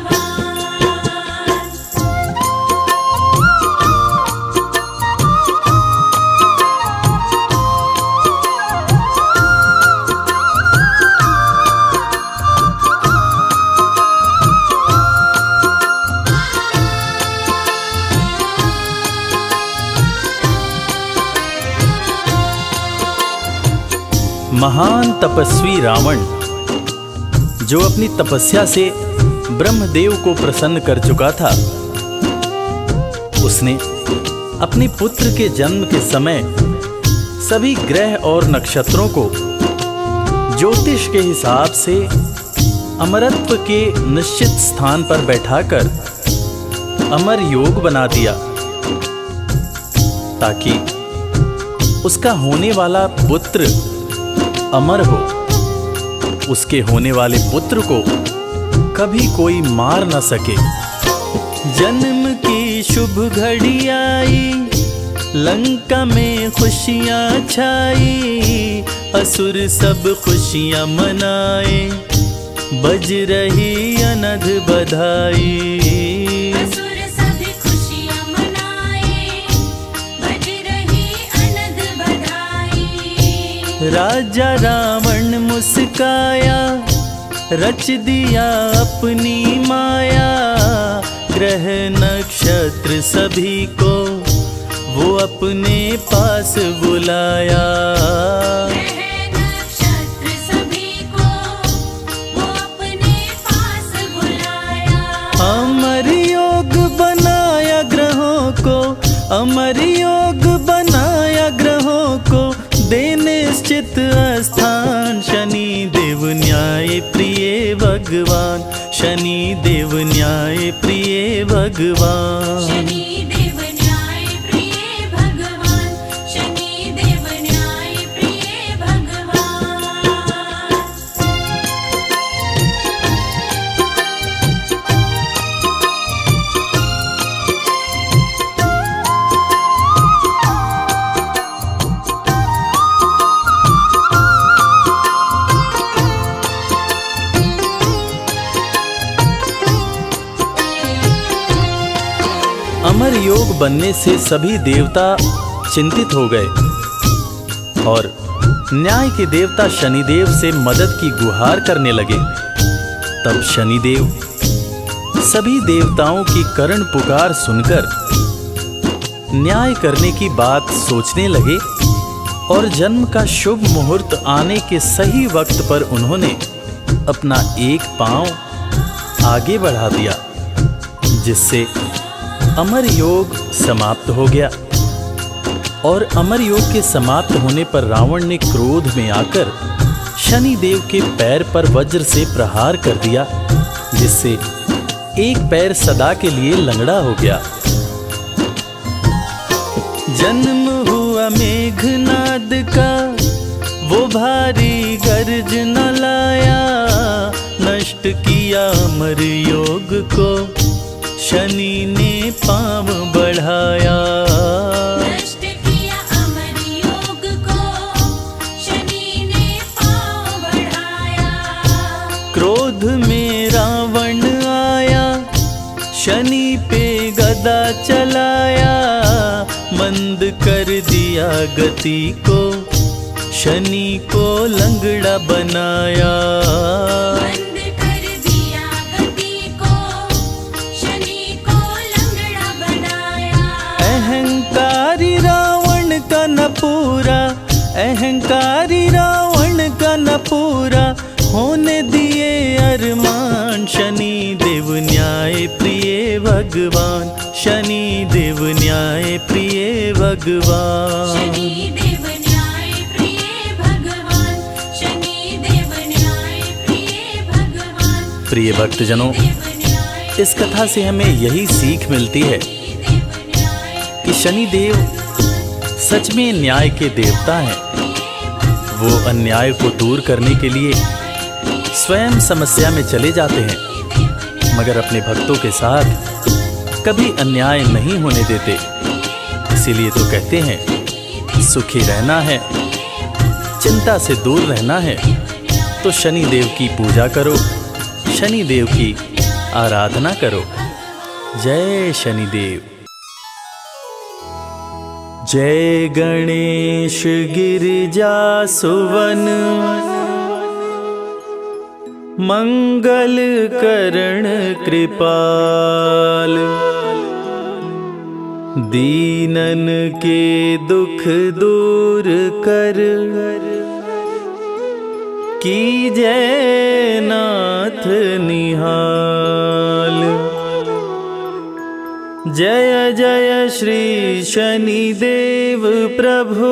महान तपस्वी रावण, जो अपनी तपस्या से ब्रह्मदेव को प्रसन्न कर चुका था, उसने अपने पुत्र के जन्म के समय सभी ग्रह और नक्षत्रों को ज्योतिष के हिसाब से अमरत्व के निश्चित स्थान पर बैठाकर अमर योग बना दिया, ताकि उसका होने वाला पुत्र अमर हो। उसके होने वाले पुत्र को कभी कोई मार न सके। जन्म की शुभ घड़ी आई, लंका में खुशियां छाई, असुर सब खुशियां मनाए, बज रही अनध बधाई। असुर सभी खुशियां मनाए, बज रही अनध बधाई। राजा रावण मुस्काया, रच दिया अपनी माया, ग्रह नक्षत्र सभी को वो अपने पास बुलाया। ग्रह नक्षत्र सभी को वो अपने पास बुलाया। अमर योग बनाया ग्रहों को, अमर योग बनाया ग्रहों को, दे निश्चित स्थान। शनि देव न्याय प्रिय भगवान, शनि देव न्याय प्रिय भगवान। शनि देव न्याय प्रिय भगवान, शनि देव न्याय प्रिय भगवान। अमर योग बनने से सभी देवता चिंतित हो गए और न्याय के देवता शनिदेव से मदद की गुहार करने लगे। तब शनिदेव सभी देवताओं की करुण पुकार सुनकर न्याय करने की बात सोचने लगे और जन्म का शुभ मुहूर्त आने के सही वक्त पर उन्होंने अपना एक पांव आगे बढ़ा दिया, जिससे अमर योग समाप्त हो गया। और अमर योग के समाप्त होने पर रावण ने क्रोध में आकर शनि देव के पैर पर वज्र से प्रहार कर दिया, जिससे एक पैर सदा के लिए लंगड़ा हो गया। जन्म हुआ हुआ मेघनाद का वो भारी गर्ज न लाया, नष्ट किया अमर योग को शनि ने पांव बढ़ाया। नष्ट किया अमर योग को शनि ने पांव बढ़ाया। क्रोध में रावण आया, शनि पे गदा चलाया, मंद कर दिया गति को शनि को लंगड़ा बनाया। बंद कर दिया गति को शनि को लंगड़ा बनाया। अहंकारी रावण का न पूरा, अहंकारी रावण का न पूरा होने दिए अरमान। शनि देव न्याय प्रिय भगवान, शनि देव न्याय प्रिय भगवान। शनि देव न्याय प्रिय भगवान, शनि देव न्याय प्रिय भगवान। प्रिय भक्तजनों, इस कथा से हमें यही सीख मिलती है कि शनि देव सच में न्याय के देवता हैं। वो अन्याय को दूर करने के लिए स्वयं समस्या में चले जाते हैं, मगर अपने भक्तों के साथ कभी अन्याय नहीं होने देते। इसीलिए तो कहते हैं सुखी रहना है, चिंता से दूर रहना है तो शनि देव की पूजा करो, शनि देव की आराधना करो। जय शनिदेव। जय गणेश गिरिजा सुवन, मंगल करण कृपाल। दीनन के दुख दूर कर, की जय नाथ निहाल। जय जय श्री शनिदेव प्रभु,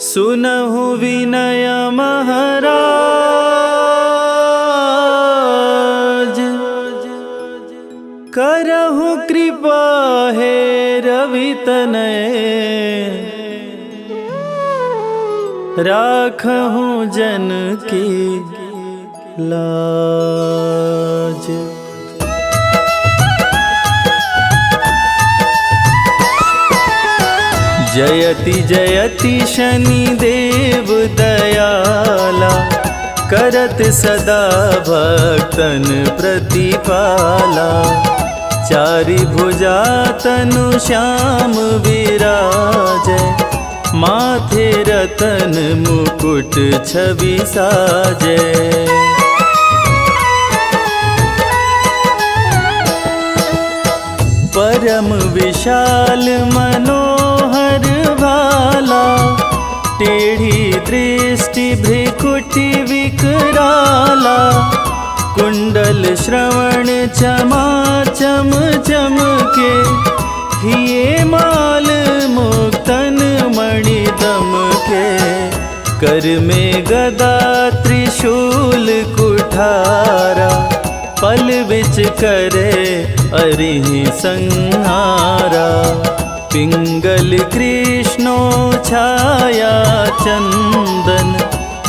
सुनहु विनय महाराज। करहु कृपा है रवि तनय, राखहु जन की लाज। जयति जयति शनिदेव दयाला, करत सदा भक्तन प्रतिपाला। चारि भुजा तनु श्याम विराजै, माथे रतन मुकुट छवि साजै। परम विशाल मनोहर भाला, टेढ़ी दृष्टि भ्रिकुटि विकराला। कुंडल श्रवण चमाचम चमके, हिये माल मुक्तन मणि दमके। कर में गदा त्रिशूल कुठारा, पल बिच करे अरिहि संहारा। पिंगल कृष्णो छाया चंदन,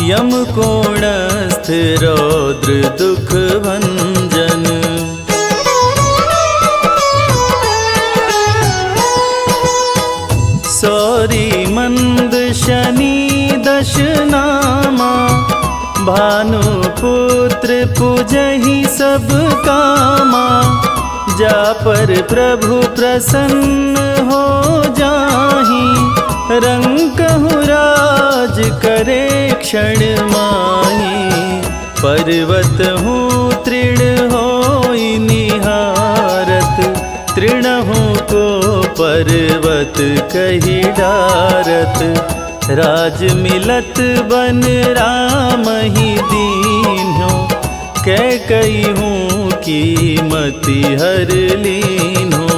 यम कोणस्थ रौद्र दुख भंजन। सौरी मंद शनि दश नामा, भानुपुत्र पूजहि सब कामा। जा पर प्रभु प्रसन्न हो जाहि, रंकहु राज करे क्षण माहि। पर्वत हूँ तृण होई निहारत, तृणहु को पर्वत कहि डारत। राज मिलत बन राम ही दीन्हो, कैकई हूँ कीमति हर लीन्हो।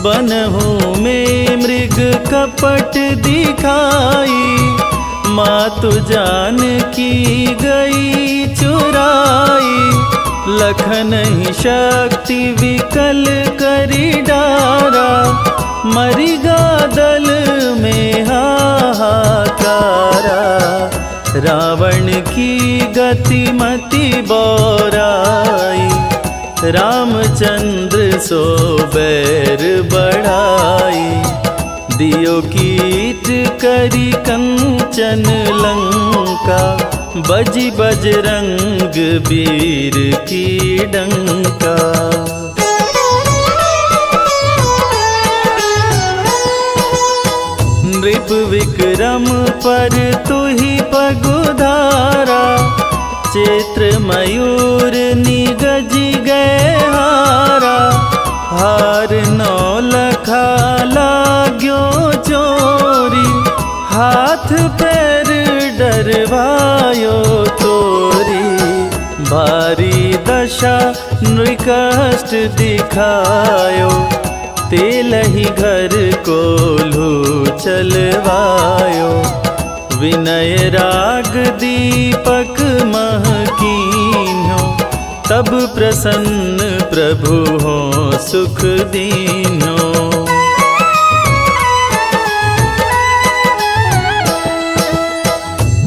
बनहु में मृग कपट दिखाई, मातु जान की गई चुराई। लखनहि शक्ति विकल करी डारा, मरिगा दल में हाहाकारा। रावण की गति मति बोराई, रामचंद्र सो बैर बढ़ाई। दियो कीट करी कंचन लंका, बजी बजरंग वीर की डंका। नृप विक्रम पर तुहि पगुधारा, चैत्र मयूर निगज गए हारा। हार नौ लखा लाग्यो चोरी, हाथ पैर डरवायो तोरी। भारी दशा नृकष्ट दिखायो, तेलहि घर कोल्हू चलवायो। विनय राग दीपक महकीन्यो, तब प्रसन्न प्रभु हो सुख दीन्यो।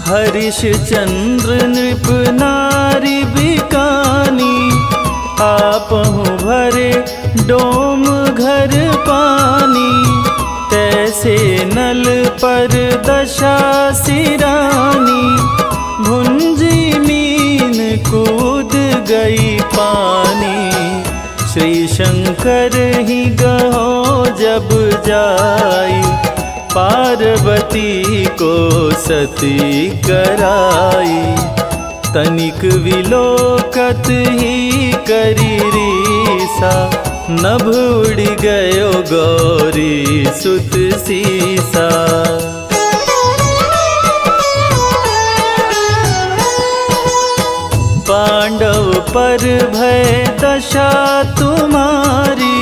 हरिश्चंद्र नृप नारी बिकानी, आपहु भरे डोम घर पानी। तैसे नल पर दशा सिरानी, भुंजी मीन कूद गई पानी। श्री शंकर ही गहो जब जाई, पार्वती को सती कराई। तनिक विलोकत ही करी रीसा, नभ उड़ गयो गौरी सुत सीसा। पांडव पर भय दशा तुम्हारी,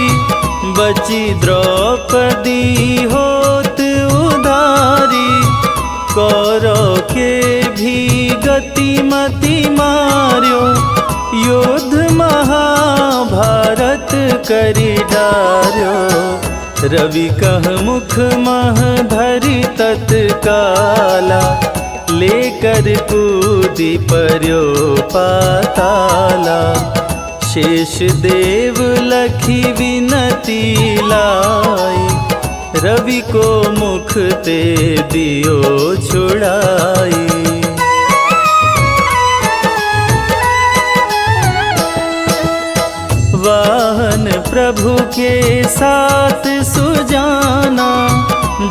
बची द्रौपदी होत उधारी। कौरव के भी गति मति मार्यो, युद्ध महाभारत करी डार्यो। रवि कह मुख मह धरि तत्काला, लेकर कूदी पर्यो पाताला। शेष देव लखी विनती लाई, रवि को मुख ते दियो छुड़ाई। वाहन प्रभु के साथ सुजाना,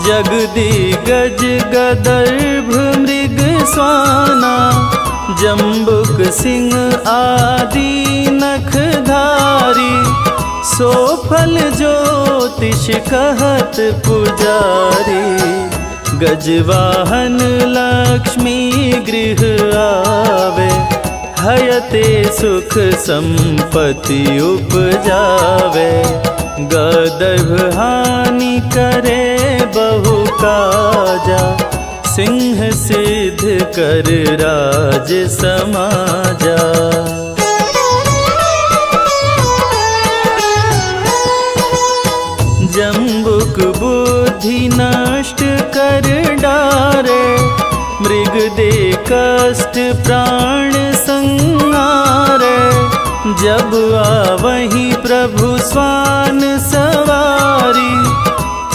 जगदिगज गदर्भ मृग स्वाना। जम्बुक सिंह आदि नखधारी, सो फल ज्योतिष कहत पुजारी। गजवाहन लक्ष्मी गृह आवे, हयते सुख संपत्ति उपजावे। गदर्भ हानि करे बहु काजा, सिंह सिद्ध कर राज समाजा। जम्बुक बुद्धि नष्ट कर डारे, मृग दे कष्ट प्राण संहारे। जब आवहि प्रभु स्वान सवारी,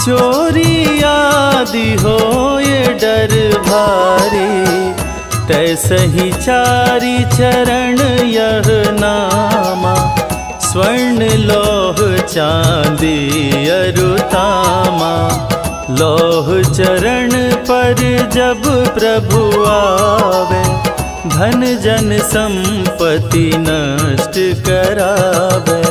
चोरी आदि होए डर भारी। तैसहि चारि चरण यह नामा, स्वर्ण लौह चांदी अरुतामा। लौह चरण पर जब प्रभु आवे, धन जन संपत्ति नष्ट करावे।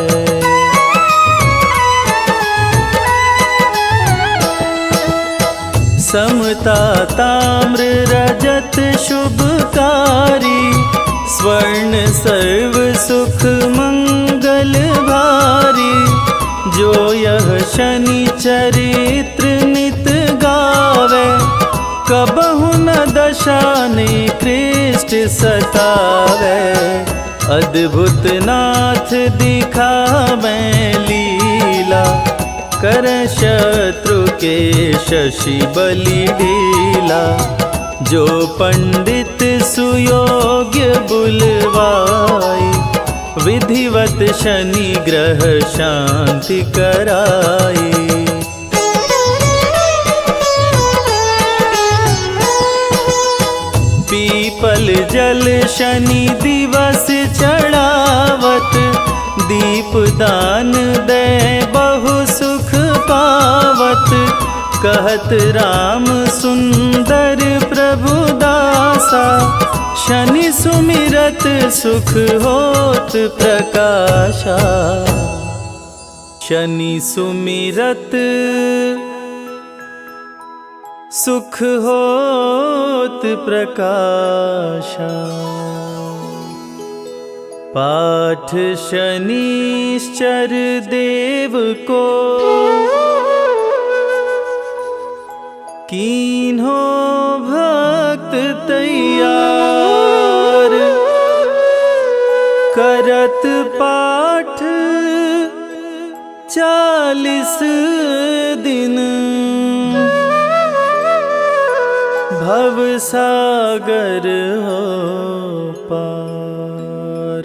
समता ताम्र रजत शुभकारी, स्वर्ण सर्व सुख मंगल भारी। जो यह शनि चरित्र नित गावे, कबहु न दशा निकृष्ट सतावे। अद्भुत नाथ दिखावें लीला, करं शत्रु के शशि बलि ढीला। जो पंडित सुयोग्य बुलवाए, विधिवत शनि ग्रह शांति कराए। पीपल जल शनि दिवस चढ़ावत, दीप दान दे बहु सुख पावत। कहत राम सुंदर प्रभु दासा, शनि सुमिरत सुख होत प्रकाशा। शनि सुमिरत सुख होत प्रकाशा। पाठ शनिश्चर देव को, कीन्हो भक्त तैयार। करत पाठ 40 दिन, भव सागर हो पार।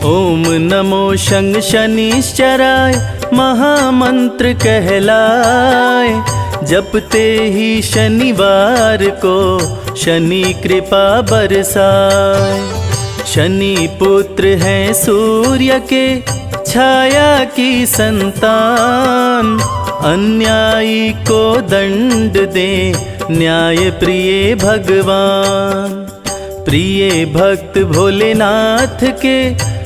ओम नमो शं शनिश्चराय, महामंत्र कहलाए। जपते ही शनिवार को शनि कृपा बरसाए। शनि पुत्र हैं सूर्य के, छाया की संतान। अन्यायी को दंड दे न्याय प्रिय भगवान। प्रिय भक्त भोलेनाथ के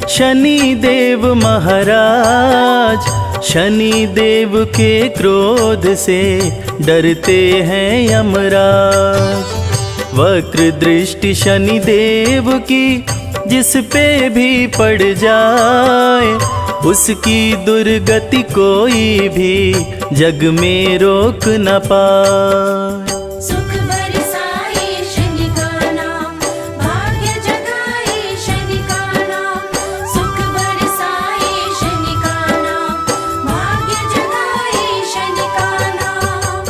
शनि देव महाराज। शनि देव के क्रोध से डरते हैं यमराज। वक्र दृष्टि शनि देव की जिस पे भी पड़ जाए, उसकी दुर्गति कोई भी जग में रोक न पाए। सुख बरसाए शनि का नाम, भाग्य जगाए शनि का नाम। सुख बरसाए शनि का नाम, भाग्य जगाए शनि का नाम।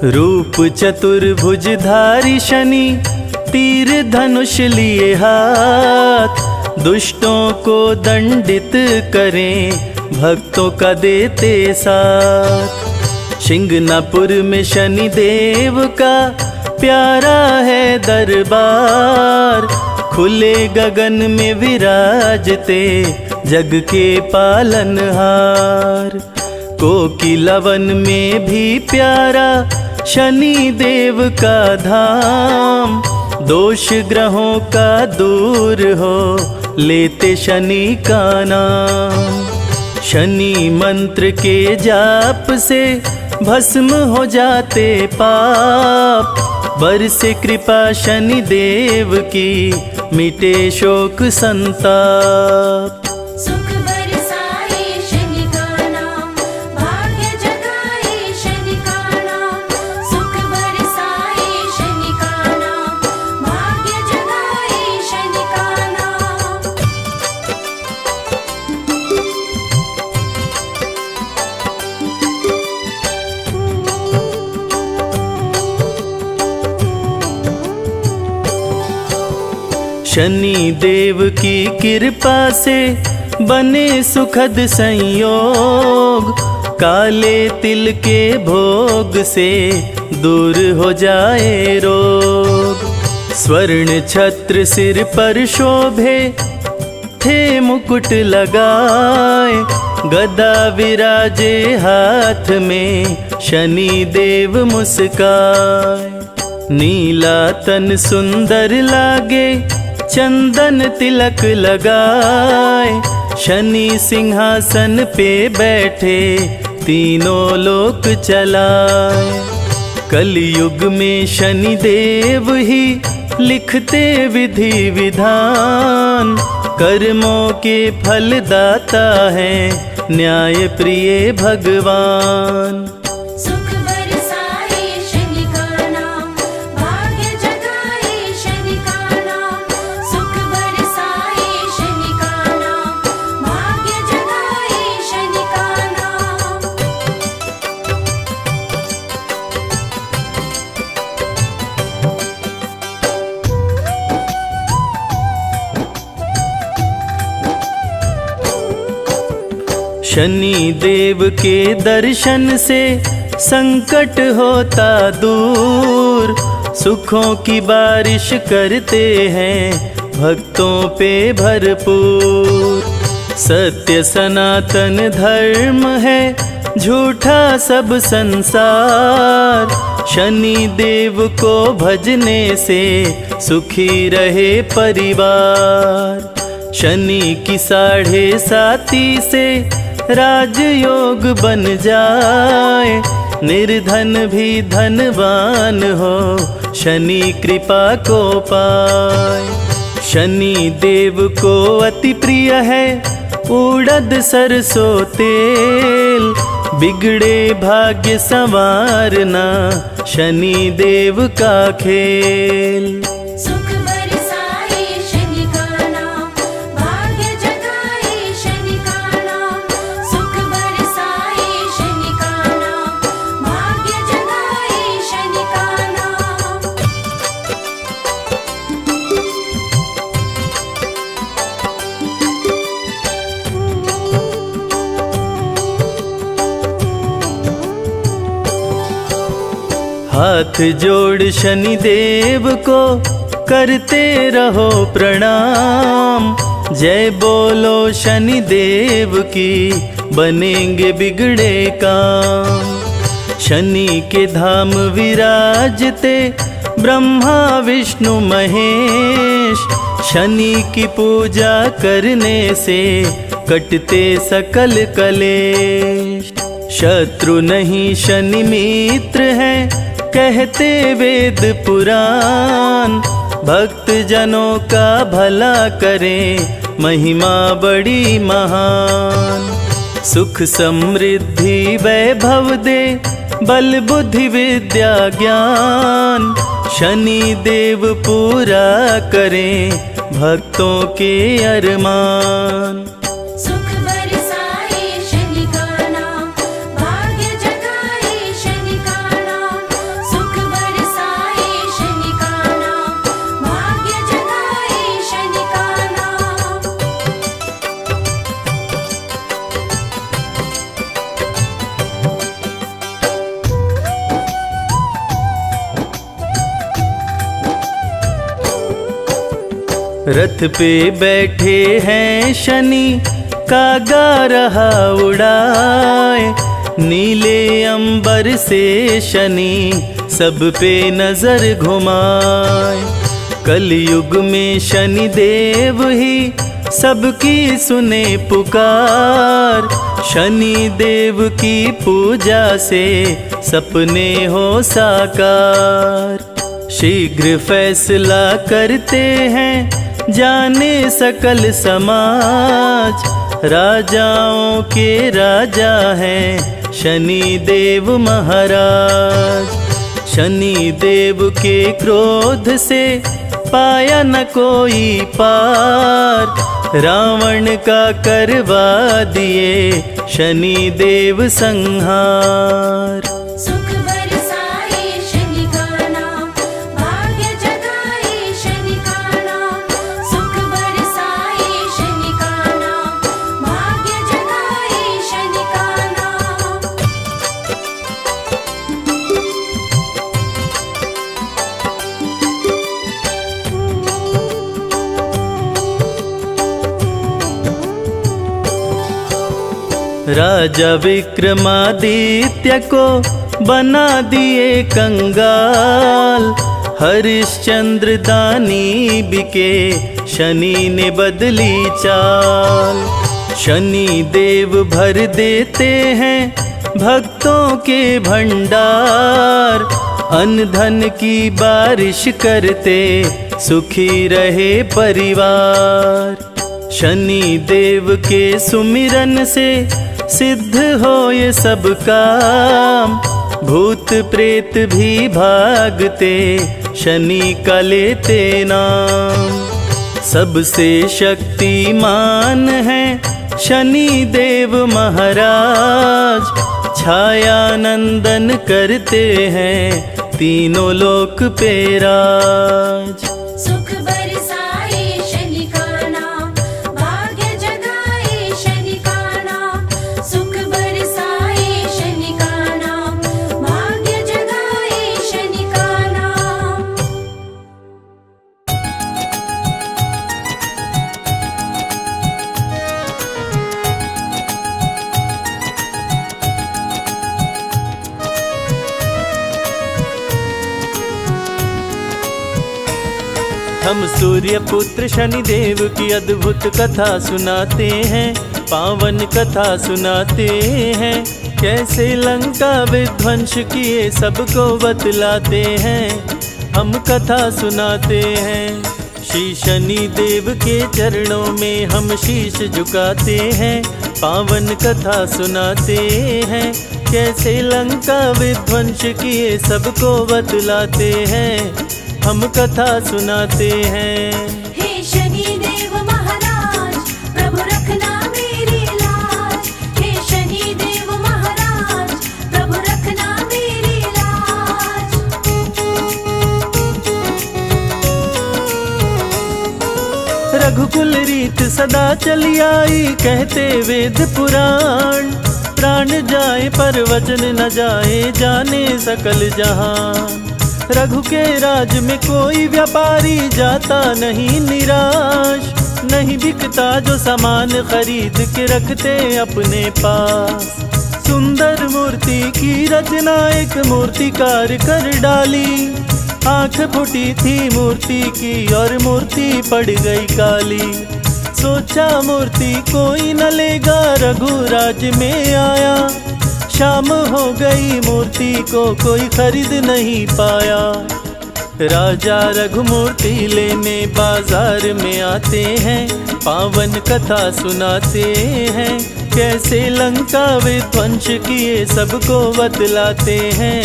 रूप चतुर्भुजधारी शनि, तीर धनुष लिए हाथ। दुष्टों को दंडित करें, भक्तों का देते साथ। शिंगनापुर में शनि देव का प्यारा है दरबार। खुले गगन में विराजते जग के पालनहार। कोकिलावन में भी प्यारा शनि देव का धाम। दोष ग्रहों का दूर हो लेते शनि का नाम। शनि मंत्र के जाप से भस्म हो जाते पाप। बरसे कृपा शनि देव की, मिटे शोक संताप। सुख बरसाए शनि का नाम, भाग्य जगाए शनि का नाम। सुख बरसाए शनि का नाम, भाग्य जगाए शनि का नाम। शनि देव की कृपा से बने सुखद संयोग। काले तिल के भोग से दूर हो जाए रोग। स्वर्ण छत्र सिर पर शोभे, थे मुकुट लगाए, गदा विराजे हाथ में, शनि देव मुस्काए। नीला तन सुंदर लागे, चंदन तिलक लगाए, शनि सिंहासन पे बैठे, तीनों लोक चलाए। कलयुग में शनि देव ही लिखते विधि विधान, कर्मों के फल दाता है, न्याय प्रिय भगवान। सुख बरसाए शनि का नाम, भाग्य जगाए शनि का नाम। सुख बरसाए शनि का नाम, भाग्य जगाए शनि का नाम। शनि देव के दर्शन से संकट होता दूर, सुखों की बारिश करते हैं भक्तों पे भरपूर। सत्य सनातन धर्म है, झूठा सब संसार, शनि देव को भजने से सुखी रहे परिवार। शनि की 7.5 से राजयोग बन जाए, निर्धन भी धनवान हो, शनि कृपा को पाए। शनि देव को अति प्रिय है उड़द सरसों तेल, बिगड़े भाग्य संवारना शनि देव का खेल। सुख बरसाए शनि का नाम, भाग्य जगाए शनि का नाम। सुख बरसाए शनि का नाम, भाग्य जगाए शनि का नाम। हाथ जोड़ शनि देव को करते रहो प्रणाम, जय बोलो शनि देव की, बनेंगे बिगड़े काम। शनि के धाम विराजते ब्रह्मा विष्णु महेश, शनि की पूजा करने से कटते सकल कलेश। शत्रु नहीं शनि मित्र है, कहते वेद पुराण, भक्त जनों का भला करें महिमा बड़ी महान। सुख समृद्धि वैभव दे, बल बुद्धि विद्या ज्ञान, शनि देव पूरा करें भक्तों के अरमान। सुख बरसाए शनि का नाम, भाग्य जगाए शनि का नाम। सुख बरसाए शनि का नाम, भाग्य जगाए शनि का नाम। रथ पे बैठे हैं शनि, कागा रहा उड़ाए, नीले अंबर से शनि सब पे नजर घुमाए। कलयुग में शनि देव ही सबकी सुने पुकार, शनि देव की पूजा से सपने हो साकार। शीघ्र फैसला करते हैं जाने सकल समाज, राजाओं के राजा हैं शनि देव महाराज। शनि देव के क्रोध से पाया न कोई पार, रावण का करवा दिए शनि देव संहार। सुख बरसाए शनि का नाम, भाग्य जगाए शनि का नाम। सुख बरसाए शनि का नाम, भाग्य जगाए शनि का नाम। राजा विक्रमादित्य को बना दिए कंगाल। हरिश्चंद्र दानी बिके, शनि ने बदली चाल। शनि देव भर देते हैं भक्तों के भंडार। अन्न धन की बारिश करते, सुखी रहे परिवार। शनि देव के सुमिरन से सिद्ध हो ये सब काम। भूत प्रेत भी भागते, शनि का लेते नाम। सबसे शक्तिमान है शनि देव महाराज। छाया नंदन करते हैं तीनों लोक पे राज। सुख बरसाए शनि का नाम, भाग्य जगाए शनि का नाम। सुख बरसाए शनि का नाम, भाग्य जगाए शनि का नाम। हम सूर्य पुत्र शनि देव की अद्भुत कथा सुनाते हैं, पावन कथा सुनाते हैं। कैसे लंका विध्वंस किए सबको बतलाते हैं, हम कथा सुनाते हैं। श्री शनि देव के चरणों में हम शीश झुकाते हैं, पावन कथा सुनाते हैं। कैसे लंका विध्वंस किए सबको बतलाते हैं, हम कथा सुनाते हैं। हे शनि देव महाराज, प्रभु रखना मेरी लाज। हे शनि देव महाराज, प्रभु रखना मेरी लाज। रघुकुल रीत सदा चली आई, कहते वेद पुराण। प्राण जाए पर वचन न जाए, जाने सकल जहान। रघु के राज में कोई व्यापारी जाता नहीं निराश। नहीं बिकता जो सामान खरीद के रखते अपने पास। सुंदर मूर्ति की रचना एक मूर्तिकार कर डाली। आंख फूटी थी मूर्ति की और मूर्ति पड़ गई काली। सोचा मूर्ति कोई न लेगा, रघुराज में आया। शाम हो गई मूर्ति को कोई खरीद नहीं पाया। राजा रघुमूर्ति लेने बाजार में आते हैं, पावन कथा सुनाते हैं। कैसे लंका विध्वंस किए सबको बतलाते हैं,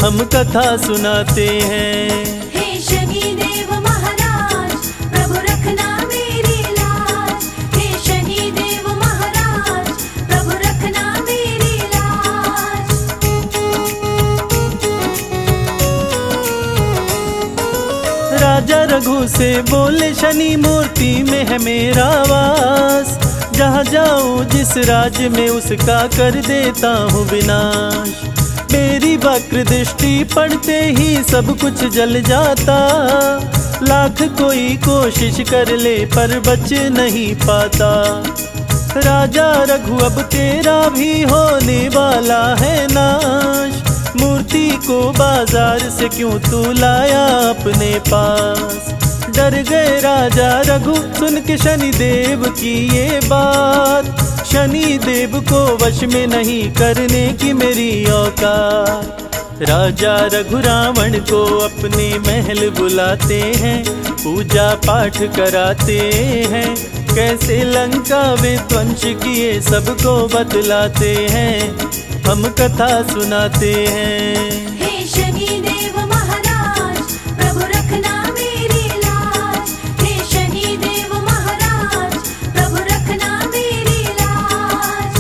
हम कथा सुनाते हैं। हे शनि देव महाराज, प्रभु रखना मेरी लाज। हे शनि देव महाराज, प्रभु रखना मेरी लाज। राजा रघु से बोले शनि मूर्ति में है मेरा वास। जहाँ जाऊँ जिस राज्य में उसका कर देता हूँ विनाश। मेरी वक्र दृष्टि पड़ते ही सब कुछ जल जाता। लाख कोई कोशिश कर ले पर बच नहीं पाता। राजा रघु अब तेरा भी होने वाला है नाश। मूर्ति को बाजार से क्यों तू लाया अपने पास। डर गए राजा रघु सुन के शनि देव की ये बात। शनि देव को वश में नहीं करने की मेरी औकात। राजा रघु रावण को अपने महल बुलाते हैं, पूजा पाठ कराते हैं। कैसे लंका विध्वंस किए सबको बतलाते हैं, हम कथा सुनाते हैं। हे शनि देव महाराज, प्रभु रखना मेरी लाज। हे शनि देव महाराज, प्रभु रखना मेरी लाज।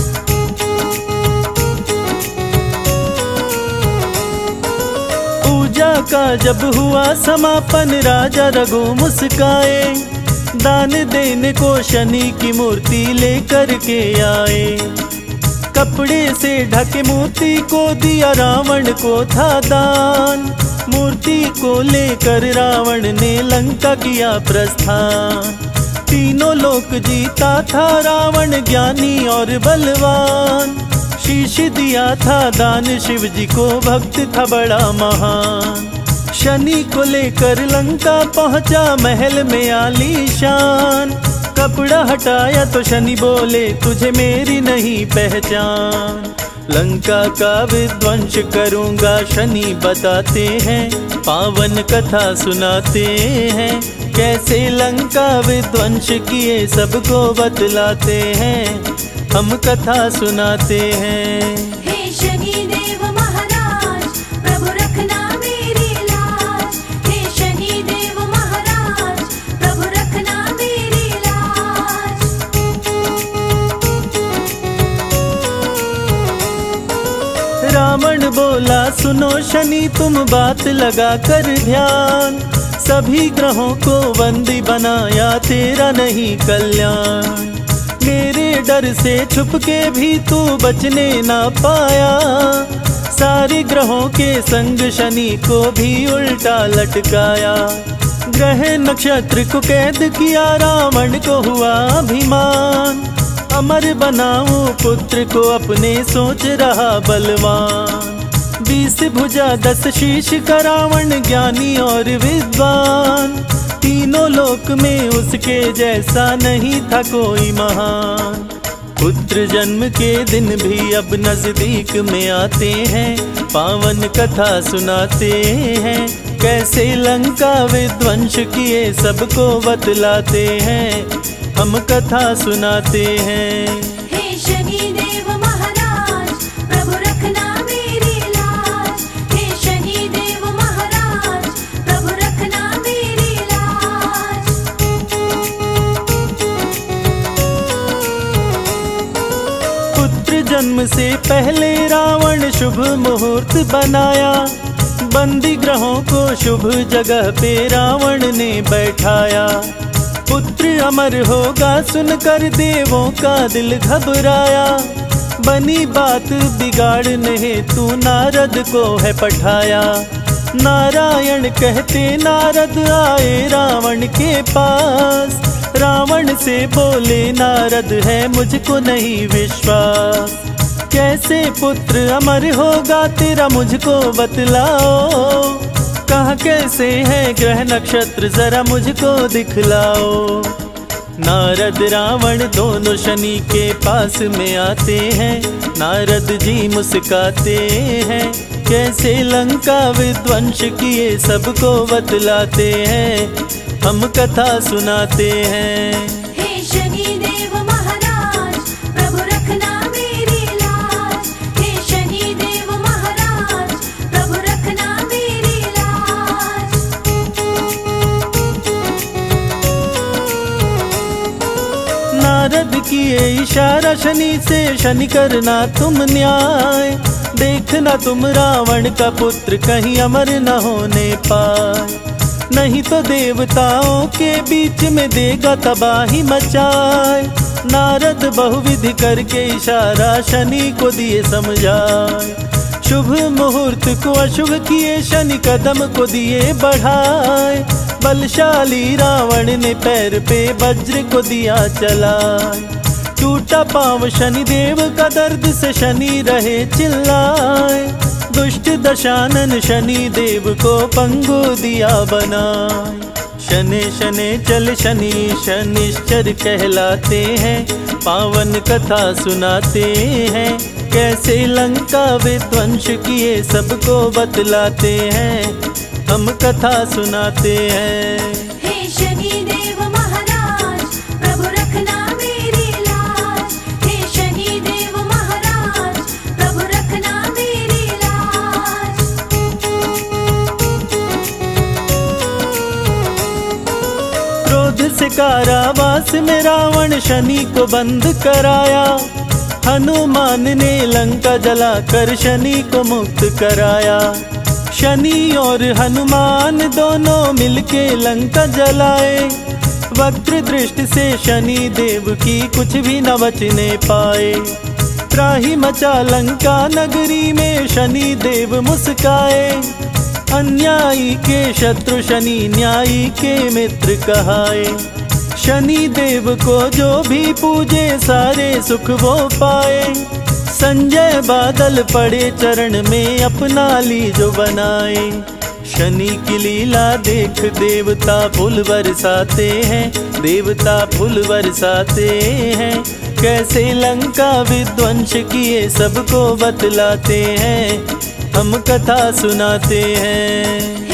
पूजा का जब हुआ समापन राजा रघु मुस्काए। दान देने को शनि की मूर्ति लेकर के आए। कपड़े से ढके मूर्ति को दिया रावण को था दान। मूर्ति को लेकर रावण ने लंका किया प्रस्थान। तीनों लोक जीता था रावण ज्ञानी और बलवान। शीश दिया था दान शिव जी को, भक्त था बड़ा महान। शनि को लेकर लंका पहुंचा, महल में आलीशान। कपड़ा हटाया तो शनि बोले, तुझे मेरी नहीं पहचान। लंका का विध्वंस करूंगा शनि बताते हैं, पावन कथा सुनाते हैं। कैसे लंका विध्वंस किए सबको बतलाते हैं, हम कथा सुनाते हैं। हे शनि देव महाराज, प्रभु रखना मेरी लाज। हे शनि देव महाराज, प्रभु रखना मेरी लाज। रावण बोला, सुनो शनि तुम बात लगा कर ध्यान। सभी ग्रहों को बंदी बनाया, तेरा नहीं कल्याण। मेरे डर से छुप के भी तू बचने ना पाया। सारे ग्रहों के संग शनि को भी उल्टा लटकाया। ग्रह नक्षत्र को कैद किया, रावण को हुआ अभिमान। अमर बनाऊं पुत्र को अपने, सोच रहा बलवान। 20 भुजा 10 शीश का रावण ज्ञानी और विद्वान। तीनों लोक में उसके जैसा नहीं था कोई महान। पुत्र जन्म के दिन भी अब नजदीक में आते हैं, पावन कथा सुनाते हैं। कैसे लंका विध्वंस किए सबको बतलाते हैं, हम कथा सुनाते हैं। हे शनि देव महाराज, प्रभु रखना मेरी लाज। हे शनि देव महाराज, प्रभु रखना मेरी लाज। पुत्र जन्म से पहले रावण शुभ मुहूर्त बनाया। बंदी ग्रहों को शुभ जगह पे रावण ने बैठाया। पुत्र अमर होगा सुनकर देवों का दिल घबराया। बनी बात बिगाड़ने हेतु नारद को है पठाया। नारायण कहते नारद आए रावण के पास। रावण से बोले नारद है मुझको नहीं विश्वास। कैसे पुत्र अमर होगा तेरा मुझको बतलाओ। कहाँ कैसे है ग्रह नक्षत्र जरा मुझको दिखलाओ। नारद रावण दोनों शनि के पास में आते हैं। नारद जी मुस्काते हैं। कैसे लंका विध्वंस किए सबको बतलाते हैं, हम कथा सुनाते हैं। हे शनि देव महाराज, प्रभु रखना मेरी लाज। हे शनि देव महाराज, प्रभु रखना मेरी लाज। नारद किए इशारा शनि से, शनि करना तुम न्याय। देखना तुम रावण का पुत्र कहीं अमर न होने पाए। नहीं तो देवताओं के बीच में देगा तबाही मचाए। नारद बहुविधि करके इशारा शनि को दिए समझाए। शुभ मुहूर्त को अशुभ किए, शनि कदम को दिए बढ़ाए। बलशाली रावण ने पैर पे वज्र को दिया चलाए। टूटा पांव शनि देव का, दर्द से शनि रहे चिल्लाए। दुष्ट दशानन शनि देव को पंगु दिया बनाए। शनि शनि चल शनि शनिश्चर कहलाते हैं। पावन कथा सुनाते हैं। कैसे लंका विध्वंस किए सबको बतलाते हैं, हम कथा सुनाते हैं। हे शनि देव महाराज, प्रभु रखना मेरी लाज। हे शनि देव महाराज, प्रभु रखना मेरी लाज। क्रोध से कारावास में रावण शनि को बंद कराया। हनुमान ने लंका जलाकर शनि को मुक्त कराया। शनि और हनुमान दोनों मिलके लंका जलाए। वक्र दृष्टि से शनि देव की कुछ भी न बचने पाए। त्राही मचा लंका नगरी में, शनि देव मुस्काए। अन्यायी के शत्रु शनि, न्यायी के मित्र कहाए। शनि देव को जो भी पूजे सारे सुख वो पाए। संजय बादल पड़े चरण में अपना ली जो बनाए। शनि की लीला देख देवता फूल बरसाते हैं, देवता फूल बरसाते हैं। कैसे लंका विध्वंस किए सबको बतलाते हैं, हम कथा सुनाते हैं।